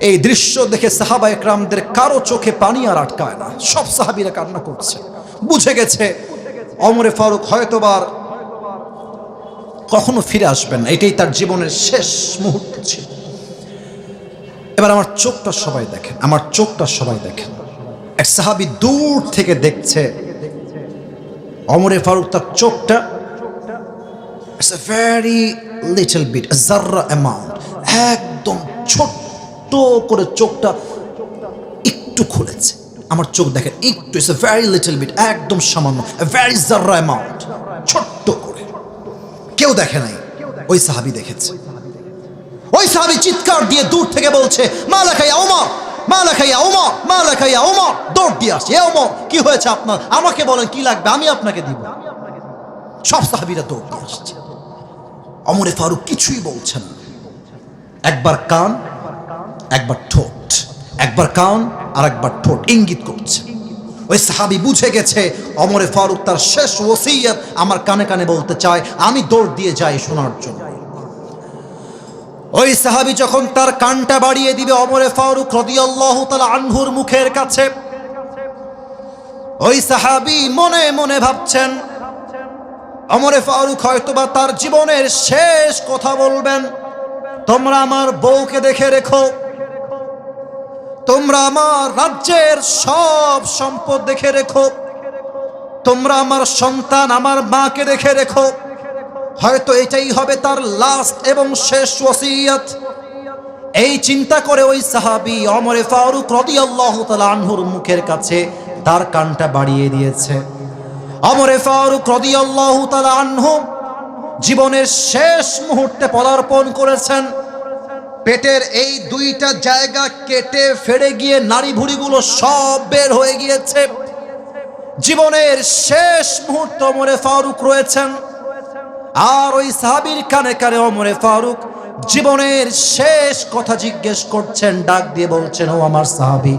এই দৃশ্য দেখে সাহাবা একরামদের কারো চোখে পানি আর আটকায় না, সব সাহাবীরা কান্না করছে। বুঝে গেছে ওমরে ফারুক হয়তোবা কখনো ফিরে আসবেন না, এটাই তার জীবনের শেষ মুহূর্ত ছিল। এবার আমার চোখটা সবাই দেখেন, আমার চোখটা সবাই দেখেন। এক সাহাবী দূর থেকে দেখছে ওমরে ফারুক, তার চোখটা it's a very little bit, জাররা অ্যামাউন্ট, একদম ছোট্ট করে চোখটা একটু খুলেছে। আমার চোখ দেখেন একটু, it's a very little bit, একদম সামান্য, ভেরি জাররা অ্যামাউন্ট, ছোট্ট করে। কেউ দেখে নাই, ওই সাহাবী দেখেছে। ওই সাহাবী চিৎকার দিয়ে দূর থেকে বলছে, মা লাকা ইয়া ওমর, মা লাকা ইয়া ওমর, মা লাকা ইয়া ওমর। দৌড় দিয়ে আসছে, এ ওমর কি হয়েছে আপনার, আমাকে বলেন কি লাগবে, আমি আপনাকে দিব। সব সাহাবীরা দৌড় দিয়ে আসছে। ওমরে ফারুক কিছুই বলছে না, একবার কান একবার ঠোঁট, একবার কান আর একবার ঠোঁট ইঙ্গিত করছে। ওই সাহাবী বুঝে গেছে ওমরে ফারুক তার শেষ ওসিয়ত আমার কানে কানে বলতে চায়, আমি দৌড় দিয়ে যাই শোনার জন্য। ওই সাহাবী যখন তার কানটা বাড়িয়ে দিবে ওমরে ফারুক রাদিয়াল্লাহু তাআলা আনহুর মুখের কাছে, ওই সাহাবী মনে মনে ভাবছেন ওমরে ফারুক হয়তোবা তার জীবনের শেষ কথা বলবেন, তোমরা আমার বউকে দেখে রেখো, তোমরা আমার রাজ্যের সব সম্পদ দেখে রেখো, তোমরা আমার সন্তান আমার মাকে দেখে রেখো। হয়তো এটাই হবে তার লাস্ট এবং শেষ ওসিয়ত। এই চিন্তা করে ওই সাহাবী ওমরে ফারুক রাদিয়াল্লাহু তাআলা আনহুর মুখের কাছে তার কানটা বাড়িয়ে দিয়েছে। ওমরে ফারুক রাদিয়াল্লাহু তাআলা আনহু জীবনের শেষ মুহূর্তে পদার্পণ করেছেন। পেটের এই দুইটা জায়গা কেটে ফেড়ে গিয়ে নাড়ি ভুড়িগুলো সব বের হয়ে গিয়েছে। জীবনের শেষ মুহূর্তে ওমরে ফারুক রয়েছেন, আর ওই সাহাবীর কানে কানে ওমরে ফারুক জীবনের শেষ কথা জিজ্ঞেস করছেন, ডাক দিয়ে বলছেন, ও আমার সাহাবী,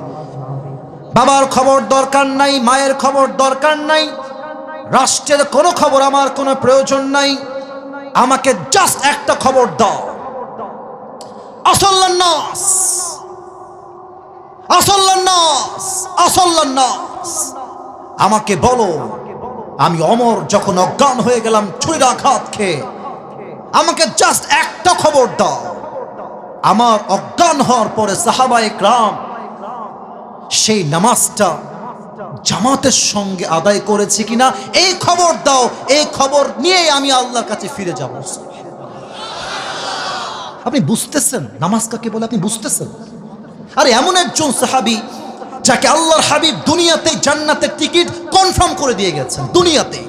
বাবার খবর দরকার নাই, মায়ের খবর দরকার নাই, রাষ্ট্রের কোনো খবর আমার কোনো প্রয়োজন নাই, আমাকে জাস্ট একটা খবর দাও, আসল্লান নাস, আসল্লান নাস, আসল্লান নাস, আমাকে বলো আমি ওমর যখন অজ্ঞান হয়ে গেলাম ছুরির আঘাত খেয়ে, আমাকে জাস্ট একটা খবর দাও। আমার অজ্ঞান হওয়ার পরে সাহাবায়ে কেরাম সেই নামাজটা জামাতের সঙ্গে আদায় করেছে কিনা এই খবর দাও, এই খবর নিয়ে আমি আল্লাহর কাছে ফিরে যাব। আপনি বুঝতেছেন নামাজ কাকে বলে? আপনি বুঝতেছেন? আরে এমন একজন সাহাবী যাকে আল্লাহর হাবিব দুনিয়াতে জান্নাতের টিকিট কনফার্ম করে দিয়ে গেছেন দুনিয়াতে।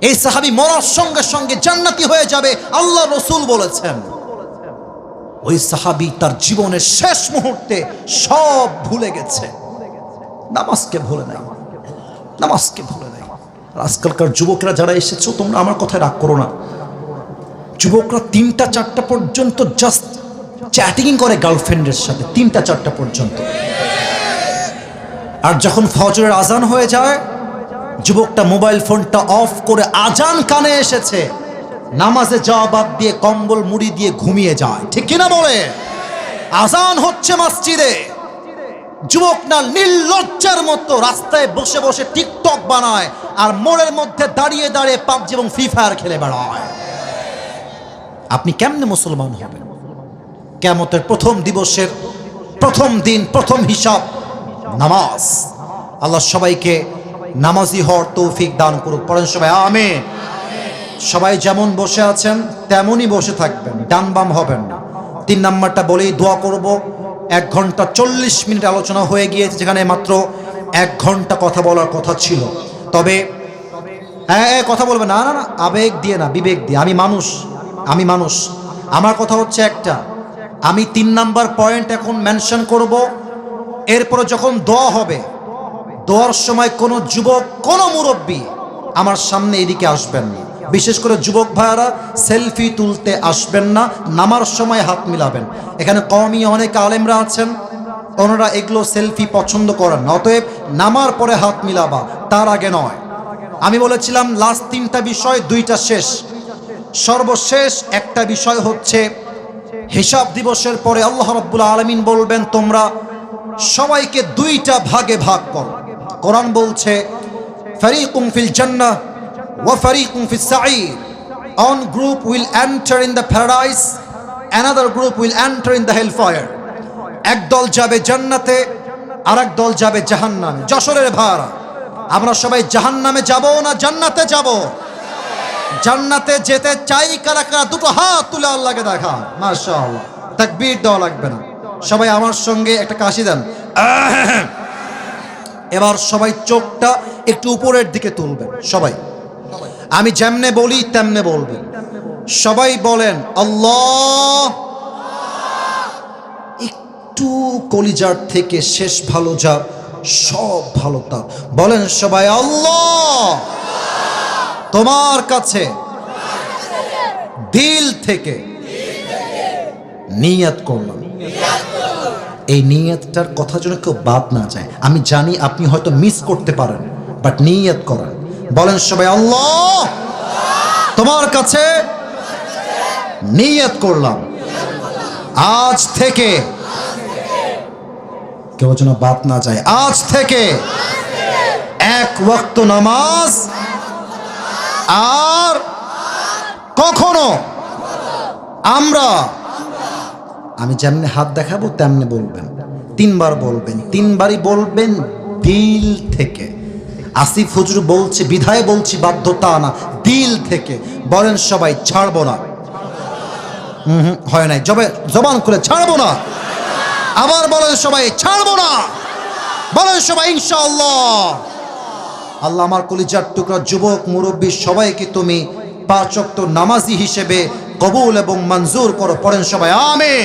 এই সাহাবী মরার সঙ্গে সঙ্গে জান্নাতি হয়ে যাবে আল্লাহ রাসূল বলেছেন। ওই সাহাবী তার জীবনের শেষ মুহূর্তে সব ভুলে গেছে, নামাজকে ভুলে নাই, নামাজকে ভুলে নাই। আজকালকার যুবকরা যারা এসেছো তোমরা আমার কথায় রাগ করো না। যুবকরা 3টা 4টা পর্যন্ত জাস্ট চ্যাটিং করে গার্লফ্রেন্ডের সাথে, 3টা 4টা পর্যন্ত। আর যখন ফজরের আজান হয়ে যায় যুবকটা মোবাইল ফোনটা অফ করে, আজান কানে এসেছে, নামাজে যাওয়া বাদ দিয়ে কম্বল মুড়ি দিয়ে ঘুমিয়ে যায়। ঠিক কিনা বলে? আজান হচ্ছে মসজিদে, যুবক না নির্লজ্জার মতো রাস্তায় বসে বসে টিকটক বানায় আর মোড়ের মধ্যে দাঁড়িয়ে দাঁড়িয়ে পাবজি এবং ফ্রি ফায়ার খেলে বেড়ায়। আপনি কেমনে মুসলমান হবেন? কিয়ামতের প্রথম দিবসের প্রথম দিন, প্রথম হিসাব নামাজ। আল্লাহ সবাইকে নামাজি হওয়ার তৌফিক দান করুক। পড়েন সবাই আমিন। সবাই যেমন বসে আছেন তেমনই বসে থাকবেন, ডান বাম হবেন না। 3 নাম্বারটা বলেই দোয়া করব। 1 ঘন্টা 40 মিনিট আলোচনা হয়ে গিয়েছে, যেখানে মাত্র 1 ঘন্টা কথা বলার কথা ছিল। তবে কথা বলবে না, না না, আবেগ দিয়ে না, বিবেক দিয়ে। আমি মানুষ, আমার কথা হচ্ছে একটা। আমি 3 নাম্বার পয়েন্ট এখন মেনশন করব। এরপরে যখন দোয়া হবে, দোয়ার সময় কোনো যুবক, কোনো মুরব্বী আমার সামনে এদিকে আসবেন না। বিশেষ করে যুবক ভাইয়ারা সেলফি তুলতে আসবেন না, নামার সময় হাত মিলাবেন। এখানে কওমি অনেক আলেমরা আছেন, ওনারা এগুলো সেলফি পছন্দ করেন না। অতএব নামার পরে হাত মিলাবা, তার আগে নয়। আমি বলেছিলাম লাস্ট 3টা বিষয়, 2টা শেষ। সর্বশেষ একটা বিষয় হচ্ছে হিসাব দিবসের পরে আল্লাহ রাব্বুল আলামিন বলবেন তোমরা সবাইকে 2টা ভাগে ভাগ করো। কোরআন বলছে ফারিকুম ফিল জান্নাহ ওয়া ফারিকুম ফিস সাঈর। One group will enter in the paradise, another group will enter in the hellfire. এক দল যাবে জান্নাতে, আরেক দল যাবে জাহান্নামে। যশোরের ভাইরা, আমরা সবাই জাহান্নামে যাব না জান্নাতে যাব? জান্নাতে যেতে চাই কারা কারা? 2টো হাত তুলে আল্লাহকে দেখা। মাশাআল্লাহ, তাকবীর দেওয়া লাগবে না। সবাই আমার সঙ্গে একটা কাশি দেন। এবার সবাই চোখটা একটু উপরের দিকে তুলবেন। সবাই আমি যেমনে বলি তেমনে বলবেন। সবাই বলেন আল্লাহ। একটু কলিজার থেকে শেষ ভালো যা, সব ভালো তা বলেন সবাই আল্লাহ। তোমার কাছে দিল থেকে নিয়ত করলাম। এই নিয়তটার কথা যেন কেউ বাদ না যায়। আমি জানি আপনি হয়তো মিস করতে পারেন, বাট নিয়ত করেন। বলেন সবাই আল্লাহ, তোমার কাছে নিয়ত করলাম আজ থেকে, কেউ যেন বাদ না যায়। আজ থেকে 1 ওয়াক্ত নামাজ আর কখনো আমি যেমনি হাত দেখাবো তেমনি বলবেন। 3 বার বলবেন, 3 বারই বলবেন দিল থেকে। আসিফ হুজুর বলছে বিধায় বলছি, বাধ্যতা না, দিল থেকে। বলেন সবাই ছাড়বো না। হয় নাই, জবান খুলে ছাড়বো না। আবার বলেন সবাই ছাড়বো না। বলেন সবাই ইনশাআল্লাহ। আল্লাহ আমার কলিজার টুকরা যুবক মুরব্বী সবাইকে তুমি 5 ওয়াক্ত নামাজি হিসেবে কবুল এবং মঞ্জুর করো। পড়েন সবাই আমিন।